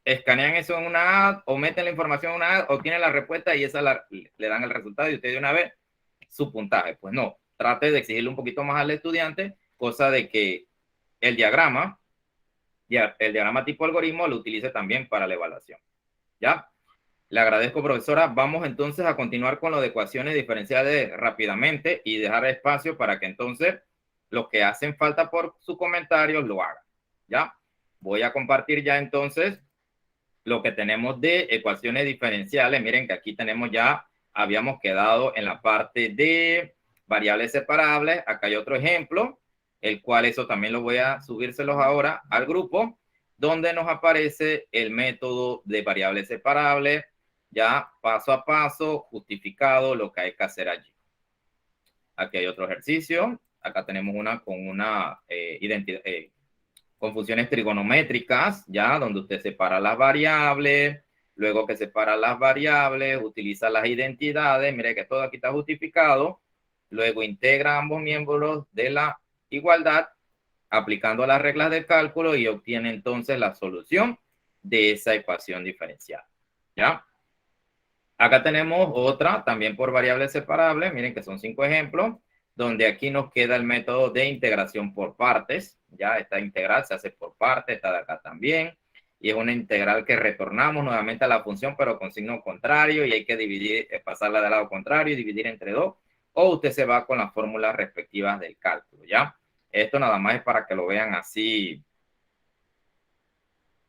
escanean eso en una app o meten la información en una app o tienen la respuesta y esa le dan el resultado y usted de una vez su puntaje. Pues no, trate de exigirle un poquito más al estudiante, cosa de que el diagrama tipo algoritmo lo utilice también para la evaluación. ¿Ya? Le agradezco, profesora. Vamos entonces a continuar con lo de ecuaciones diferenciales rápidamente y dejar espacio para que entonces los que hacen falta por sus comentarios lo hagan. ¿Ya? Voy a compartir ya entonces lo que tenemos de ecuaciones diferenciales. Miren que aquí tenemos ya, habíamos quedado en la parte de variables separables. Acá hay otro ejemplo, el cual eso también lo voy a subírselos ahora al grupo, donde nos aparece el método de variables separables, ya paso a paso, justificado, lo que hay que hacer allí. Aquí hay otro ejercicio. Acá tenemos una con una con funciones trigonométricas, ya, donde usted separa las variables, luego que separa las variables, utiliza las identidades, mire que todo aquí está justificado, luego integra ambos miembros de la igualdad, aplicando las reglas de cálculo, y obtiene entonces la solución de esa ecuación diferencial, ¿ya? Acá tenemos otra, también por variables separables, miren que son 5 ejemplos, donde aquí nos queda el método de integración por partes. Ya esta integral se hace por partes, esta de acá también, y es una integral que retornamos nuevamente a la función, pero con signo contrario, y hay que dividir, pasarla del lado contrario y dividir entre 2, o usted se va con las fórmulas respectivas del cálculo, ¿ya? Esto nada más es para que lo vean así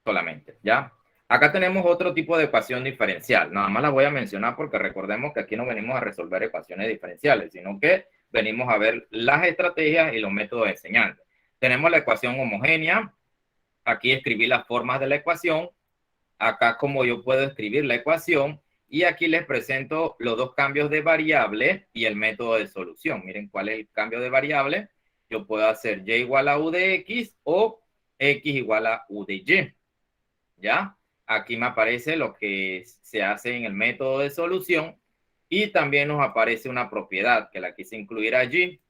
solamente, ¿ya? Acá tenemos otro tipo de ecuación diferencial. Nada más la voy a mencionar porque recordemos que aquí no venimos a resolver ecuaciones diferenciales, sino que venimos a ver las estrategias y los métodos de enseñanza. Tenemos la ecuación homogénea. Aquí escribí las formas de la ecuación. Acá como yo puedo escribir la ecuación. Y aquí les presento los dos cambios de variable y el método de solución. Miren cuál es el cambio de variable. Yo puedo hacer y igual a u de x o x igual a u de y. ¿Ya? Aquí me aparece lo que se hace en el método de solución. Y también nos aparece una propiedad que la quise incluir allí,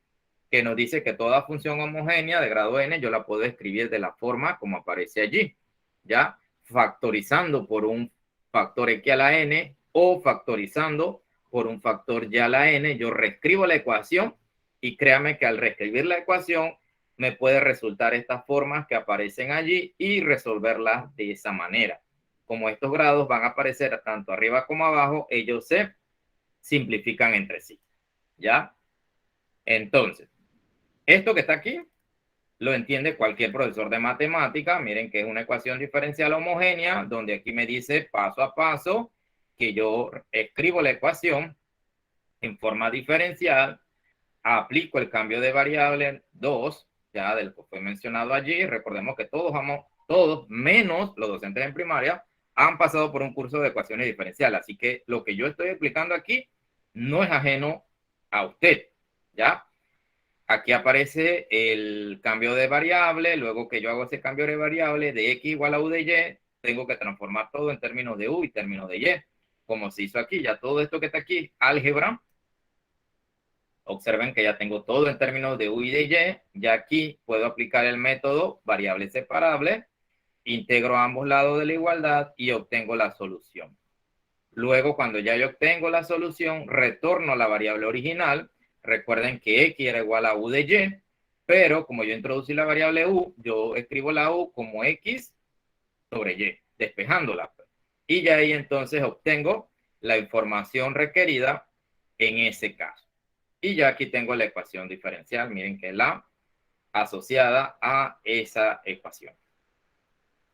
que nos dice que toda función homogénea de grado n yo la puedo escribir de la forma como aparece allí, ¿ya? Factorizando por un factor x a la n o factorizando por un factor y a la n, yo reescribo la ecuación y créame que al reescribir la ecuación me puede resultar estas formas que aparecen allí y resolverlas de esa manera. como estos grados van a aparecer tanto arriba como abajo, ellos se simplifican entre sí, ¿ya? Entonces, esto que está aquí lo entiende cualquier profesor de matemática. Miren que es una ecuación diferencial homogénea, donde aquí me dice paso a paso que yo escribo la ecuación en forma diferencial, aplico el cambio de variable 2, ya del que fue mencionado allí. Recordemos que todos menos los docentes en primaria, han pasado por un curso de ecuaciones diferenciales. Así que lo que yo estoy explicando aquí no es ajeno a usted, ¿ya? Aquí aparece el cambio de variable. Luego que yo hago ese cambio de variable de x igual a u de y, tengo que transformar todo en términos de u y términos de y, como se hizo aquí. Ya todo esto que está aquí, álgebra. Observen que ya tengo todo en términos de u y de y. Ya aquí puedo aplicar el método variable separable, integro a ambos lados de la igualdad y obtengo la solución. Luego, cuando ya yo obtengo la solución, retorno a la variable original. Recuerden que x era igual a u de y, pero como yo introducí la variable u, yo escribo la u como x sobre y, despejándola. Y ya ahí entonces obtengo la información requerida en ese caso. Y ya aquí tengo la ecuación diferencial. Miren que es la asociada a esa ecuación.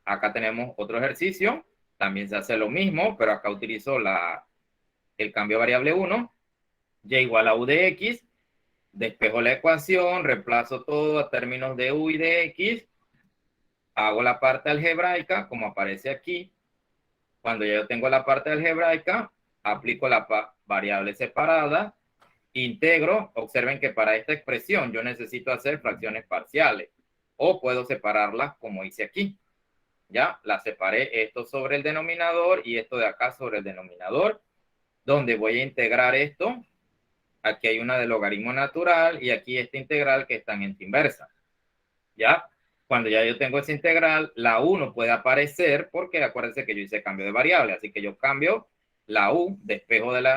Acá tenemos otro ejercicio. También se hace lo mismo, pero acá utilizo el cambio de variable 1. Y igual a u de x. Despejo la ecuación, reemplazo todo a términos de u y de x. Hago la parte algebraica, como aparece aquí. Cuando ya yo tengo la parte algebraica, aplico la variable separada. Integro. Observen que para esta expresión yo necesito hacer fracciones parciales. O puedo separarlas como hice aquí. Ya, la separé, esto sobre el denominador y esto de acá sobre el denominador, donde voy a integrar esto. Aquí hay una de logaritmo natural y aquí esta integral que es tangente inversa. ¿Ya? Cuando ya yo tengo esa integral, la u no puede aparecer porque acuérdense que yo hice cambio de variable. Así que yo cambio la u, despejo del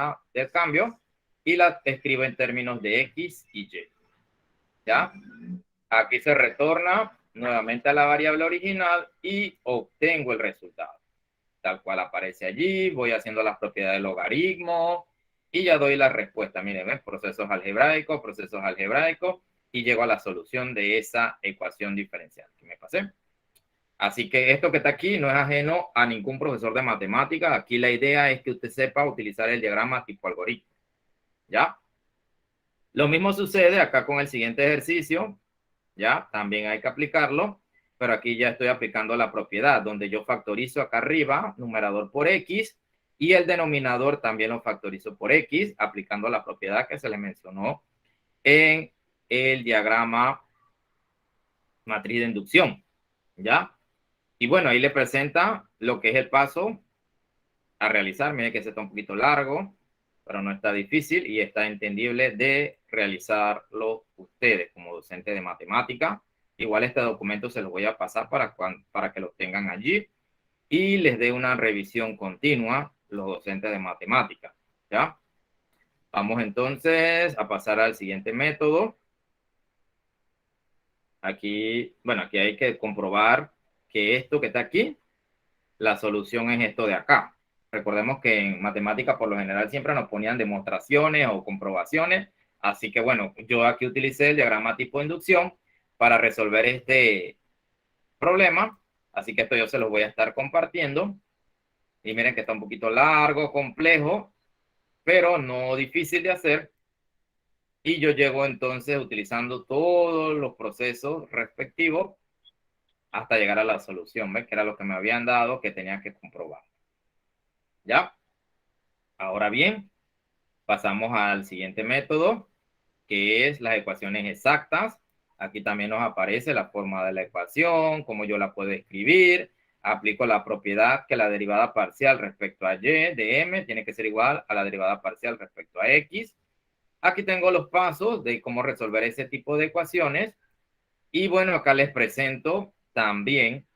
cambio y la escribo en términos de x y y. ¿Ya? Aquí se retorna nuevamente a la variable original y obtengo el resultado. Tal cual aparece allí, voy haciendo las propiedades de logaritmo y ya doy la respuesta. Miren, ¿ven? Procesos algebraicos, y llego a la solución de esa ecuación diferencial que me pasé. Así que esto que está aquí no es ajeno a ningún profesor de matemáticas. Aquí la idea es que usted sepa utilizar el diagrama tipo algoritmo. ¿Ya? Lo mismo sucede acá con el siguiente ejercicio. ¿Ya? También hay que aplicarlo, pero aquí ya estoy aplicando la propiedad, donde yo factorizo acá arriba, numerador por x, y el denominador también lo factorizo por x, aplicando la propiedad que se le mencionó en el diagrama matriz de inducción, ¿ya? Y bueno, ahí le presenta lo que es el paso a realizar. Miren que ese está un poquito largo, pero no está difícil y está entendible de realizarlo ustedes como docentes de matemática. Igual este documento se los voy a pasar para que lo tengan allí y les dé una revisión continua los docentes de matemática, ¿ya? Vamos entonces a pasar al siguiente método. Aquí, bueno, aquí hay que comprobar que esto que está aquí, la solución es esto de acá. Recordemos que en matemática por lo general siempre nos ponían demostraciones o comprobaciones. Así que bueno, yo aquí utilicé el diagrama tipo inducción para resolver este problema. Así que esto yo se los voy a estar compartiendo. Y miren que está un poquito largo, complejo, pero no difícil de hacer. Y yo llego entonces utilizando todos los procesos respectivos hasta llegar a la solución, ¿ves? Que era lo que me habían dado que tenía que comprobar. ¿Ya? Ahora bien, pasamos al siguiente método, que es las ecuaciones exactas. Aquí también nos aparece la forma de la ecuación, cómo yo la puedo escribir. Aplico la propiedad que la derivada parcial respecto a y de m tiene que ser igual a la derivada parcial respecto a x. Aquí tengo los pasos de cómo resolver ese tipo de ecuaciones. Y bueno, acá les presento también,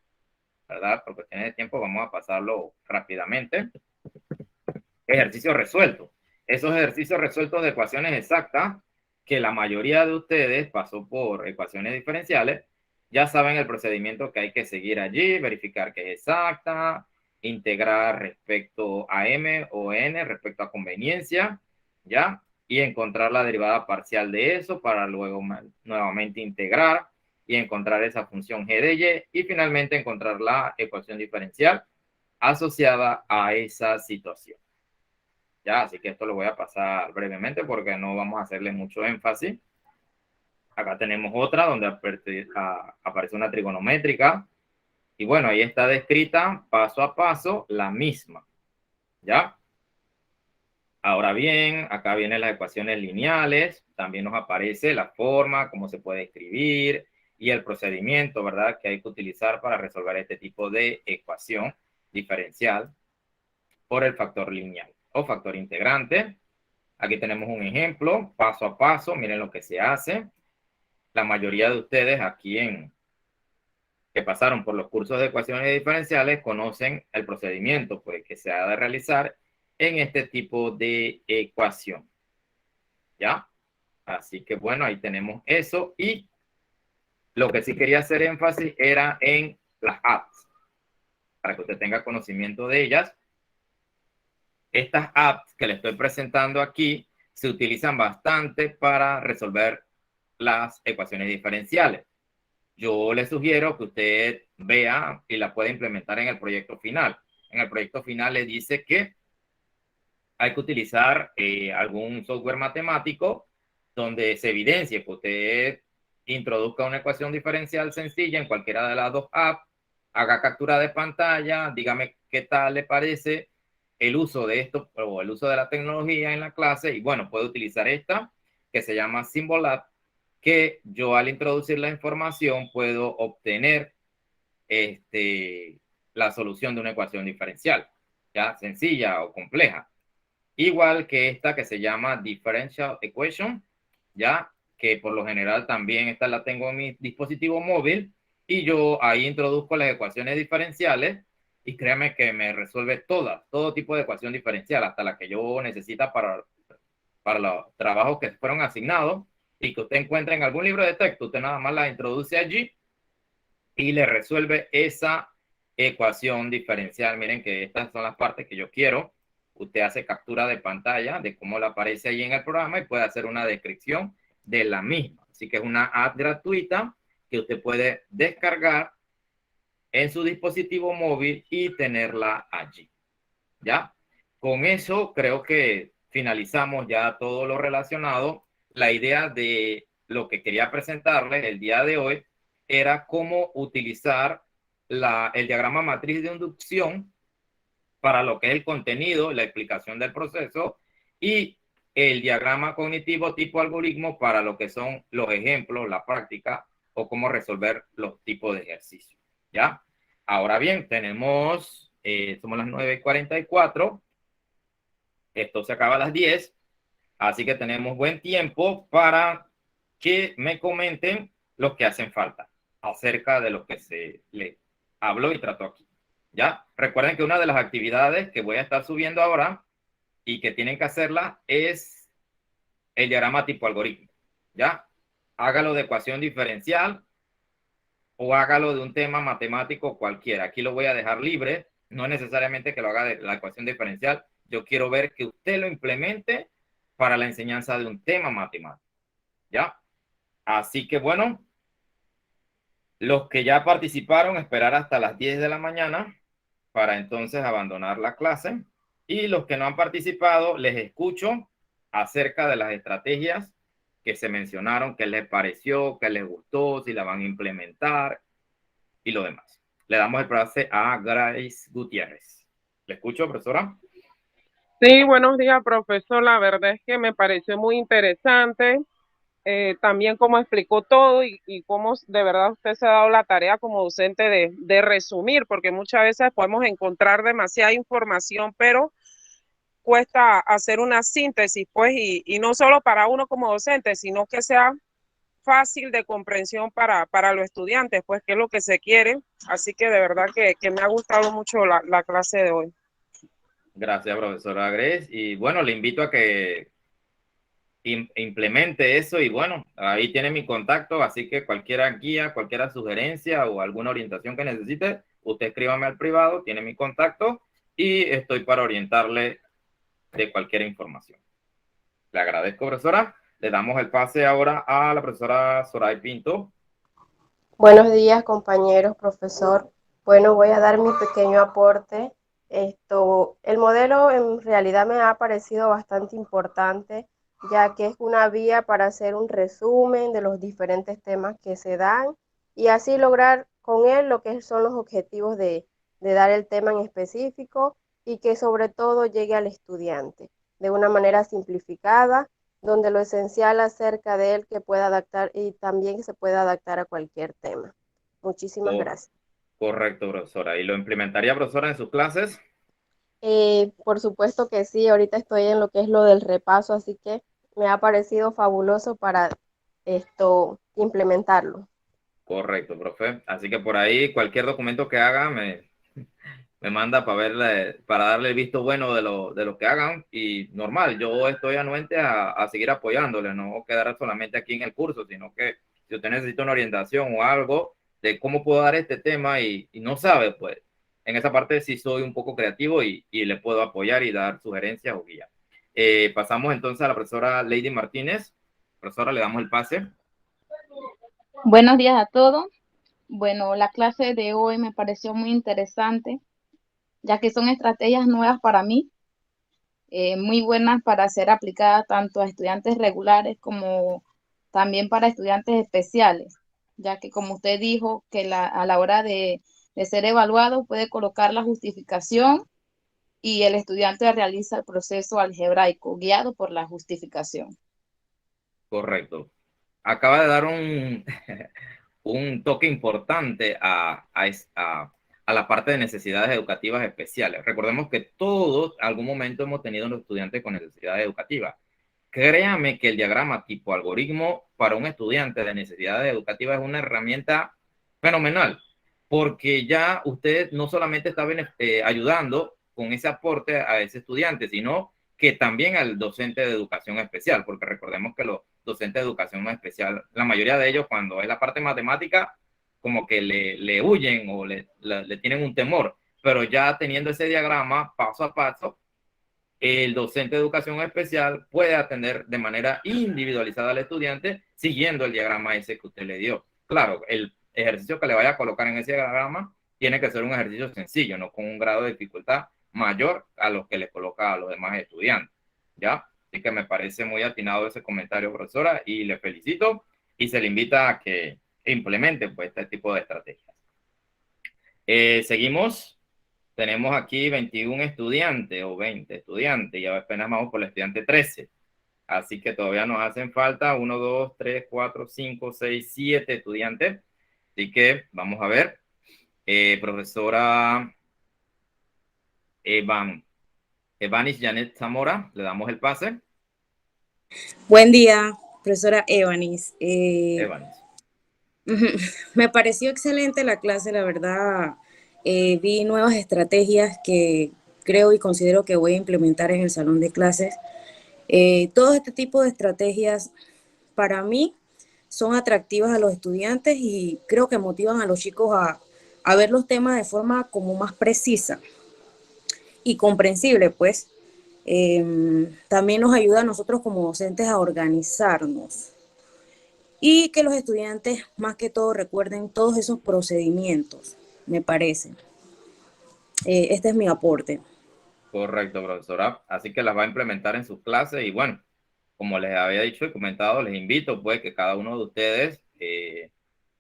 ¿verdad? Por cuestiones de tiempo vamos a pasarlo rápidamente. Ejercicios resueltos. Esos ejercicios resueltos de ecuaciones exactas, que la mayoría de ustedes pasó por ecuaciones diferenciales, ya saben el procedimiento que hay que seguir allí, verificar que es exacta, integrar respecto a m o n, respecto a conveniencia, ¿ya? Y encontrar la derivada parcial de eso para luego nuevamente integrar y encontrar esa función g de y, y finalmente encontrar la ecuación diferencial asociada a esa situación. Ya, así que esto lo voy a pasar brevemente porque no vamos a hacerle mucho énfasis. Acá tenemos otra donde aparece una trigonométrica. Y bueno, ahí está descrita paso a paso la misma. ¿Ya? Ahora bien, acá vienen las ecuaciones lineales. También nos aparece la forma, cómo se puede escribir y el procedimiento, ¿verdad?, que hay que utilizar para resolver este tipo de ecuación diferencial por el factor lineal o factor integrante. Aquí tenemos un ejemplo, paso a paso. Miren lo que se hace. La mayoría de ustedes aquí que pasaron por los cursos de ecuaciones diferenciales conocen el procedimiento pues, que se ha de realizar en este tipo de ecuación. ¿Ya? Así que bueno, ahí tenemos eso. Y lo que sí quería hacer énfasis era en las apps, para que usted tenga conocimiento de ellas. Estas apps que le estoy presentando aquí se utilizan bastante para resolver las ecuaciones diferenciales. Yo le sugiero que usted vea y la pueda implementar en el proyecto final. En el proyecto final le dice que hay que utilizar algún software matemático donde se evidencie que usted introduzca una ecuación diferencial sencilla en cualquiera de las dos apps, haga captura de pantalla, dígame qué tal le parece el uso de esto o el uso de la tecnología en la clase y bueno, puede utilizar esta que se llama Symbolab, que yo al introducir la información puedo obtener la solución de una ecuación diferencial, ya sencilla o compleja. Igual que esta que se llama Differential Equation, ya que por lo general también esta la tengo en mi dispositivo móvil y yo ahí introduzco las ecuaciones diferenciales y créame que me resuelve todo tipo de ecuación diferencial, hasta la que yo necesita para los trabajos que fueron asignados y que usted encuentra en algún libro de texto, usted nada más la introduce allí y le resuelve esa ecuación diferencial. Miren que estas son las partes que yo quiero. Usted hace captura de pantalla de cómo la aparece ahí en el programa y puede hacer una descripción de la misma. Así que es una app gratuita que usted puede descargar en su dispositivo móvil y tenerla allí. ¿Ya? Con eso creo que finalizamos ya todo lo relacionado. La idea de lo que quería presentarles el día de hoy era cómo utilizar el diagrama matriz de inducción para lo que es el contenido, la explicación del proceso y el diagrama cognitivo tipo algoritmo para lo que son los ejemplos, la práctica o cómo resolver los tipos de ejercicios. ¿Ya? Ahora bien, tenemos, somos las 9:44. Esto se acaba a las 10. Así que tenemos buen tiempo para que me comenten lo que hacen falta acerca de lo que se les habló y trató aquí. ¿Ya? Recuerden que una de las actividades que voy a estar subiendo ahora y que tienen que hacerla es el diagrama tipo algoritmo. ¿Ya? Hágalo de ecuación diferencial o hágalo de un tema matemático cualquiera. Aquí lo voy a dejar libre. No es necesariamente que lo haga de la ecuación diferencial. Yo quiero ver que usted lo implemente para la enseñanza de un tema matemático. ¿Ya? Así que bueno, los que ya participaron, esperar hasta las 10 de la mañana para entonces abandonar la clase. Y los que no han participado, les escucho acerca de las estrategias que se mencionaron, qué les pareció, qué les gustó, si la van a implementar y lo demás. Le damos el pase a Grace Gutiérrez. ¿Le escucho, profesora? Sí, buenos días, profesor. La verdad es que me pareció muy interesante. También cómo explicó todo y cómo de verdad usted se ha dado la tarea como docente de resumir, porque muchas veces podemos encontrar demasiada información, pero cuesta hacer una síntesis, pues, y no solo para uno como docente, sino que sea fácil de comprensión para los estudiantes, pues, que es lo que se quiere. Así que de verdad que me ha gustado mucho la clase de hoy. Gracias, profesora Grace. Y bueno, le invito a que implemente eso y bueno, ahí tiene mi contacto, así que cualquier guía, cualquier sugerencia o alguna orientación que necesite, usted escríbame al privado, tiene mi contacto y estoy para orientarle de cualquier información. Le agradezco, profesora. Le damos el pase ahora a la profesora Soraya Pinto. Buenos días, compañeros, profesor. Bueno, voy a dar mi pequeño aporte. El modelo en realidad me ha parecido bastante importante, ya que es una vía para hacer un resumen de los diferentes temas que se dan y así lograr con él lo que son los objetivos de dar el tema en específico y que sobre todo llegue al estudiante de una manera simplificada, donde lo esencial acerca de él que pueda adaptar y también que se pueda adaptar a cualquier tema. Muchísimas gracias. Correcto, profesora. ¿Y lo implementaría, profesora, en sus clases? Por supuesto que sí, ahorita estoy en lo que es lo del repaso, así que me ha parecido fabuloso para implementarlo. Correcto, profe. Así que por ahí cualquier documento que haga me manda para darle el visto bueno de lo que hagan y normal, yo estoy anuente a seguir apoyándole, no quedar solamente aquí en el curso, sino que si usted necesita una orientación o algo de cómo puedo dar este tema y no sabe, pues en esa parte sí soy un poco creativo y le puedo apoyar y dar sugerencias o guías. Pasamos entonces a la profesora Lady Martínez. Profesora, le damos el pase. Buenos días a todos. Bueno, la clase de hoy me pareció muy interesante, ya que son estrategias nuevas para mí, muy buenas para ser aplicadas tanto a estudiantes regulares como también para estudiantes especiales, ya que como usted dijo, que a la hora de ser evaluado puede colocar la justificación y el estudiante realiza el proceso algebraico guiado por la justificación. Correcto. Acaba de dar un toque importante a la parte de necesidades educativas especiales. Recordemos que todos en algún momento hemos tenido unos estudiantes con necesidades educativas. Créame que el diagrama tipo algoritmo para un estudiante de necesidades educativas es una herramienta fenomenal, porque ya usted no solamente está ayudando con ese aporte a ese estudiante, sino que también al docente de educación especial, porque recordemos que los docentes de educación especial, la mayoría de ellos cuando es la parte matemática, como que le huyen o le tienen un temor, pero ya teniendo ese diagrama paso a paso, el docente de educación especial puede atender de manera individualizada al estudiante siguiendo el diagrama ese que usted le dio. Claro, el ejercicio que le vaya a colocar en ese diagrama tiene que ser un ejercicio sencillo, no con un grado de dificultad mayor a los que le coloca a los demás estudiantes, ¿ya? Así que me parece muy atinado ese comentario, profesora, y le felicito y se le invita a que implemente pues, este tipo de estrategias. Seguimos. Tenemos aquí 21 estudiantes o 20 estudiantes y apenas vamos por el estudiante 13. Así que todavía nos hacen falta 1, 2, 3, 4, 5, 6, 7 estudiantes. Así que vamos a ver. Profesora Evanis Janet Zamora, le damos el pase. Buen día, profesora Evanis. Evanis. Me pareció excelente la clase, la verdad. Vi nuevas estrategias que creo y considero que voy a implementar en el salón de clases. Todo este tipo de estrategias para mí son atractivas a los estudiantes y creo que motivan a los chicos a ver los temas de forma como más precisa y comprensible, pues. También nos ayuda a nosotros como docentes a organizarnos y que los estudiantes más que todo recuerden todos esos procedimientos, me parece. Este es mi aporte. Correcto, profesora. Así que las va a implementar en sus clases y bueno, como les había dicho y comentado, les invito pues que cada uno de ustedes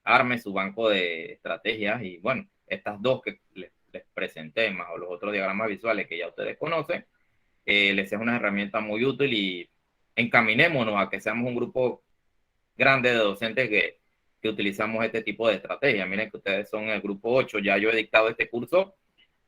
arme su banco de estrategias y bueno, estas dos que les presenté más o los otros diagramas visuales que ya ustedes conocen, les es una herramienta muy útil y encaminémonos a que seamos un grupo grande de docentes que utilizamos este tipo de estrategia. Miren que ustedes son el grupo 8, ya yo he dictado este curso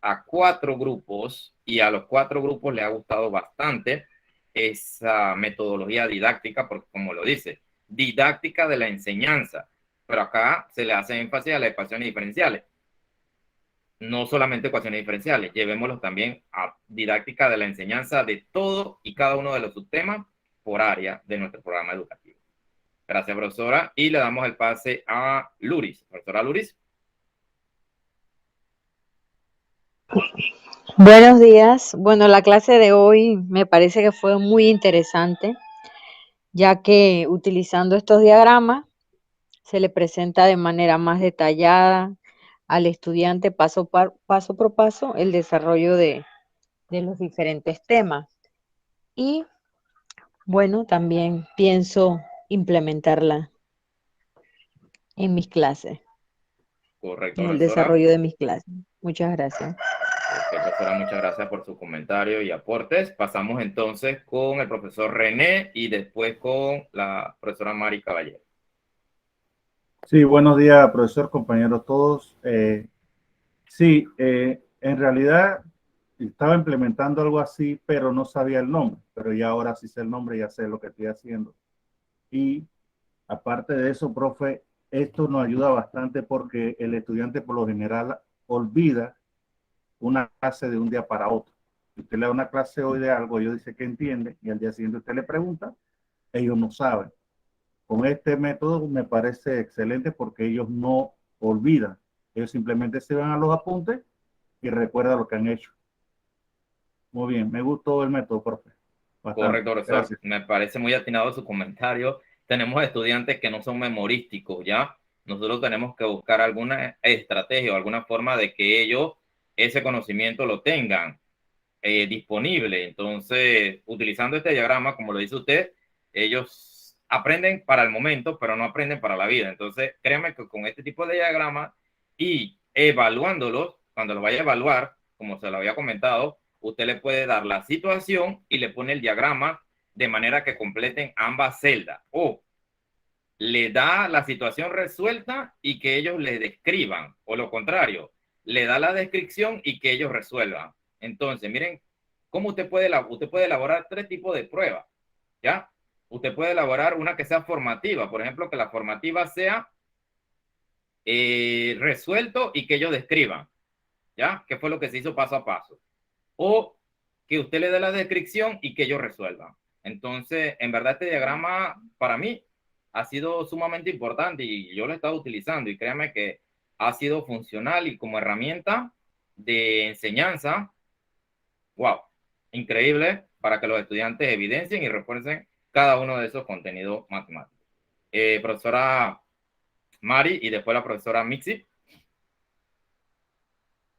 a 4 grupos y a los 4 grupos les ha gustado bastante esa metodología didáctica, porque como lo dice, didáctica de la enseñanza, pero acá se le hace énfasis a las ecuaciones diferenciales. No solamente ecuaciones diferenciales, llevémoslos también a didáctica de la enseñanza de todo y cada uno de los subtemas por área de nuestro programa educativo. Gracias, profesora. Y le damos el pase a Luris. Profesora Luris. Buenos días. Bueno, la clase de hoy me parece que fue muy interesante, ya que utilizando estos diagramas se le presenta de manera más detallada al estudiante paso por paso el desarrollo de los diferentes temas. Y bueno, también pienso implementarla en mis clases, Correcto, en el profesora. desarrollo de mis clases. Muchas gracias. Ok, profesora, muchas gracias por su comentario y aportes. Pasamos entonces con el profesor René y después con la profesora Mari Caballero. Sí, buenos días, profesor, compañeros todos. Sí, en realidad estaba implementando algo así, pero no sabía el nombre. Pero ya ahora sí sé el nombre, ya sé lo que estoy haciendo. Y aparte de eso, profe, esto nos ayuda bastante porque el estudiante por lo general olvida una clase de un día para otro. Si usted le da una clase hoy de algo, ellos dicen que entiende y al día siguiente usted le pregunta, ellos no saben. Con este método me parece excelente porque ellos no olvidan. Ellos simplemente se van a los apuntes y recuerdan lo que han hecho. Muy bien, me gustó el método, profe. Bastante. Correcto, profesor. Gracias. Me parece muy atinado su comentario. Tenemos estudiantes que no son memorísticos, ¿ya? Nosotros tenemos que buscar alguna estrategia o alguna forma de que ellos ese conocimiento lo tengan disponible. Entonces, utilizando este diagrama, como lo dice usted, ellos aprenden para el momento, pero no aprenden para la vida. Entonces, créanme que con este tipo de diagramas y evaluándolos, cuando lo vaya a evaluar, como se lo había comentado, usted le puede dar la situación y le pone el diagrama de manera que completen ambas celdas. O le da la situación resuelta y que ellos le describan, o lo contrario, le da la descripción y que ellos resuelvan. Entonces, miren cómo usted puede elaborar tres tipos de pruebas, ¿ya? Usted puede elaborar una que sea formativa, por ejemplo, que la formativa sea resuelto y que ellos describan, ¿ya? ¿Qué fue lo que se hizo paso a paso? O que usted le dé la descripción y que ellos resuelvan. Entonces, en verdad, este diagrama para mí ha sido sumamente importante y yo lo he estado utilizando y créanme que ha sido funcional y como herramienta de enseñanza, wow, increíble para que los estudiantes evidencien y refuercen cada uno de esos contenidos matemáticos. Profesora Mari y después la profesora Mixi.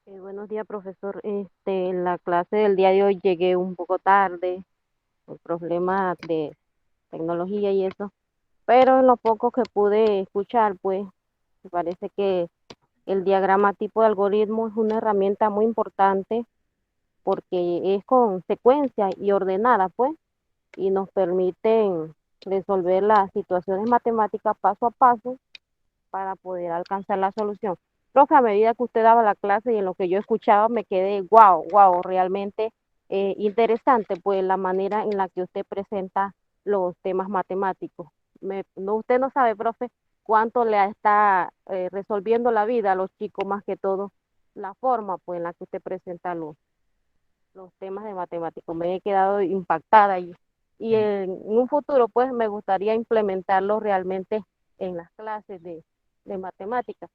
Buenos días, profesor. En la clase del día de hoy llegué un poco tarde por problemas de tecnología y eso, pero en lo poco que pude escuchar, pues, me parece que el diagrama tipo de algoritmo es una herramienta muy importante porque es con secuencia y ordenada, pues, y nos permiten resolver las situaciones matemáticas paso a paso para poder alcanzar la solución. Profe, a medida que usted daba la clase y en lo que yo escuchaba me quedé, wow, realmente interesante, pues la manera en la que usted presenta los temas matemáticos. Usted no sabe, profe, cuánto le está resolviendo la vida a los chicos, más que todo la forma pues en la que usted presenta los temas de matemáticos. Me he quedado impactada y en un futuro pues me gustaría implementarlo realmente en las clases de matemáticas.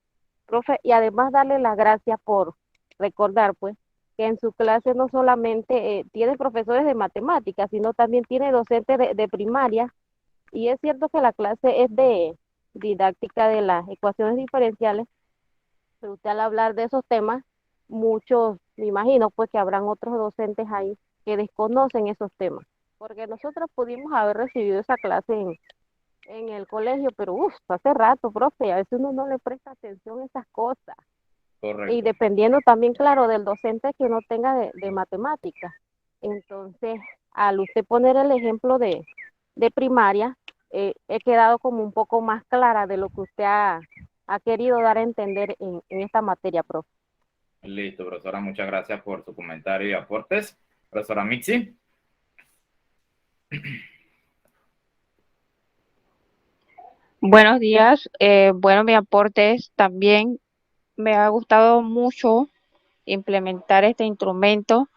Profe, y además darle las gracias por recordar pues que en su clase no solamente tiene profesores de matemáticas, sino también tiene docentes de primaria, y es cierto que la clase es de didáctica de las ecuaciones diferenciales, pero usted al hablar de esos temas, muchos, me imagino pues que habrán otros docentes ahí que desconocen esos temas, porque nosotros pudimos haber recibido esa clase en el colegio, pero hace rato, profe, a veces uno no le presta atención a esas cosas. Y Correcto. dependiendo también, claro, del docente que no tenga de matemáticas. Entonces, al usted poner el ejemplo de primaria, he quedado como un poco más clara de lo que usted ha querido dar a entender en esta materia, profe. Listo, profesora, muchas gracias por su comentario y aportes. Profesora Mixi. Buenos días. Bueno, mi aporte es también me ha gustado mucho implementar este instrumento,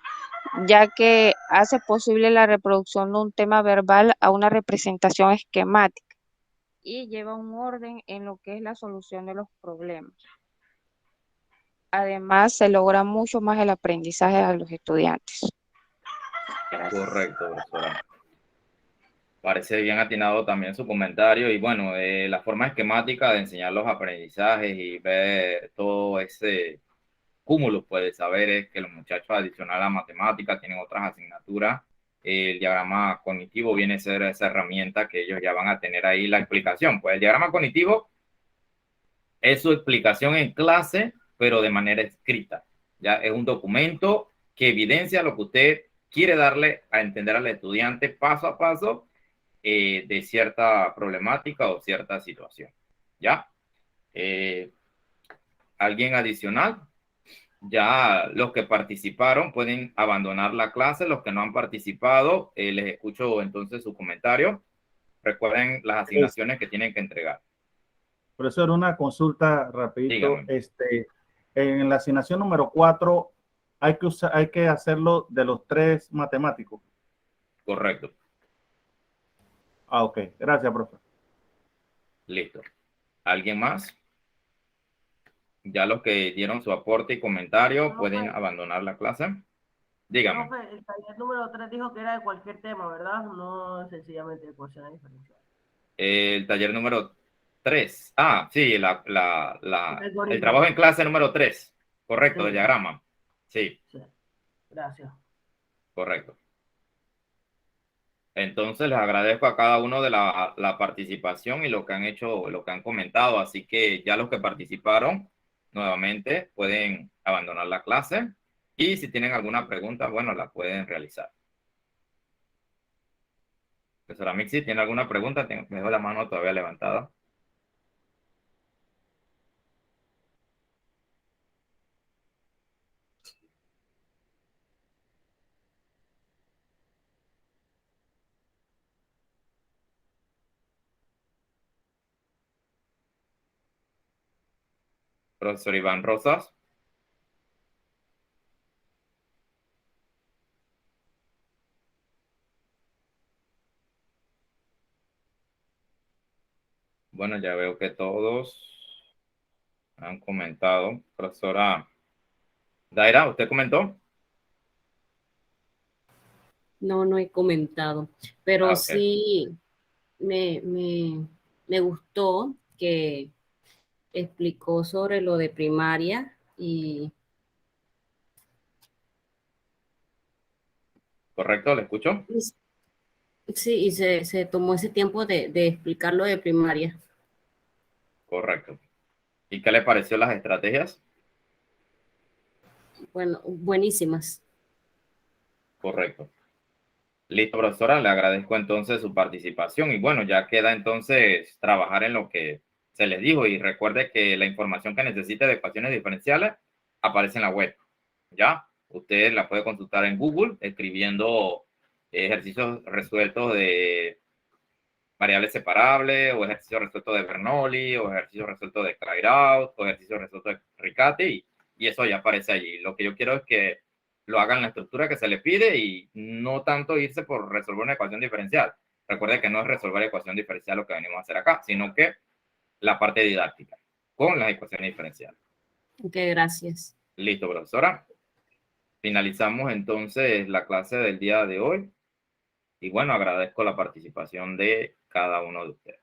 ya que hace posible la reproducción de un tema verbal a una representación esquemática y lleva un orden en lo que es la solución de los problemas. Además, se logra mucho más el aprendizaje a los estudiantes. Gracias. Correcto, profesora. Parece bien atinado también su comentario y bueno, la forma esquemática de enseñar los aprendizajes y ver todo ese cúmulo pues, de saberes que los muchachos adicional a matemáticas tienen otras asignaturas. El diagrama cognitivo viene a ser esa herramienta que ellos ya van a tener ahí la explicación. Pues el diagrama cognitivo es su explicación en clase, pero de manera escrita. Ya es un documento que evidencia lo que usted quiere darle a entender al estudiante paso a paso de cierta problemática o cierta situación. ¿Ya? ¿Alguien adicional? Ya los que participaron pueden abandonar la clase. Los que no han participado, les escucho entonces su comentario. Recuerden las asignaciones que tienen que entregar. Profesor, una consulta rapidito. Dígame. En la asignación número 4 hay que hacerlo de los 3 matemáticos. Correcto. Ah, ok. Gracias, profe. Listo. ¿Alguien más? Ya los que dieron su aporte y comentario pueden abandonar la clase. Dígame. Profe, el taller número 3 dijo que era de cualquier tema, ¿verdad? No sencillamente de ecuaciones diferenciales. El taller número 3. Ah, sí, el algoritmo. trabajo en clase número 3. Correcto, Sí. de diagrama. Sí, Sí. Gracias. correcto. Entonces les agradezco a cada uno de la participación y lo que han hecho, lo que han comentado. Así que ya los que participaron nuevamente pueden abandonar la clase y si tienen alguna pregunta, bueno, la pueden realizar. Profesora Mixi, ¿tiene alguna pregunta? Me dejo la mano todavía levantada. Profesor Iván Rosas. Bueno, ya veo que todos han comentado. Profesora Daira, ¿usted comentó? No, no he comentado, pero Ok. sí me gustó que explicó sobre lo de primaria y ¿Correcto? ¿Le escucho? sí, y se tomó ese tiempo de explicar lo de primaria. Correcto. ¿Y qué le pareció las estrategias? Bueno, buenísimas. Correcto. Listo, profesora, le agradezco entonces su participación y bueno, ya queda entonces trabajar en lo que se les dijo y recuerde que la información que necesite de ecuaciones diferenciales aparece en la web, ¿ya? Usted la puede consultar en Google escribiendo ejercicios resueltos de variables separables o ejercicios resueltos de Bernoulli o ejercicios resueltos de Clairaut o ejercicios resueltos de Riccati y eso ya aparece allí. Lo que yo quiero es que lo hagan en la estructura que se le pide y no tanto irse por resolver una ecuación diferencial. Recuerde que no es resolver ecuación diferencial lo que venimos a hacer acá, sino que la parte didáctica con las ecuaciones diferenciales. Ok, gracias. Listo, profesora. Finalizamos entonces la clase del día de hoy. Y bueno, agradezco la participación de cada uno de ustedes.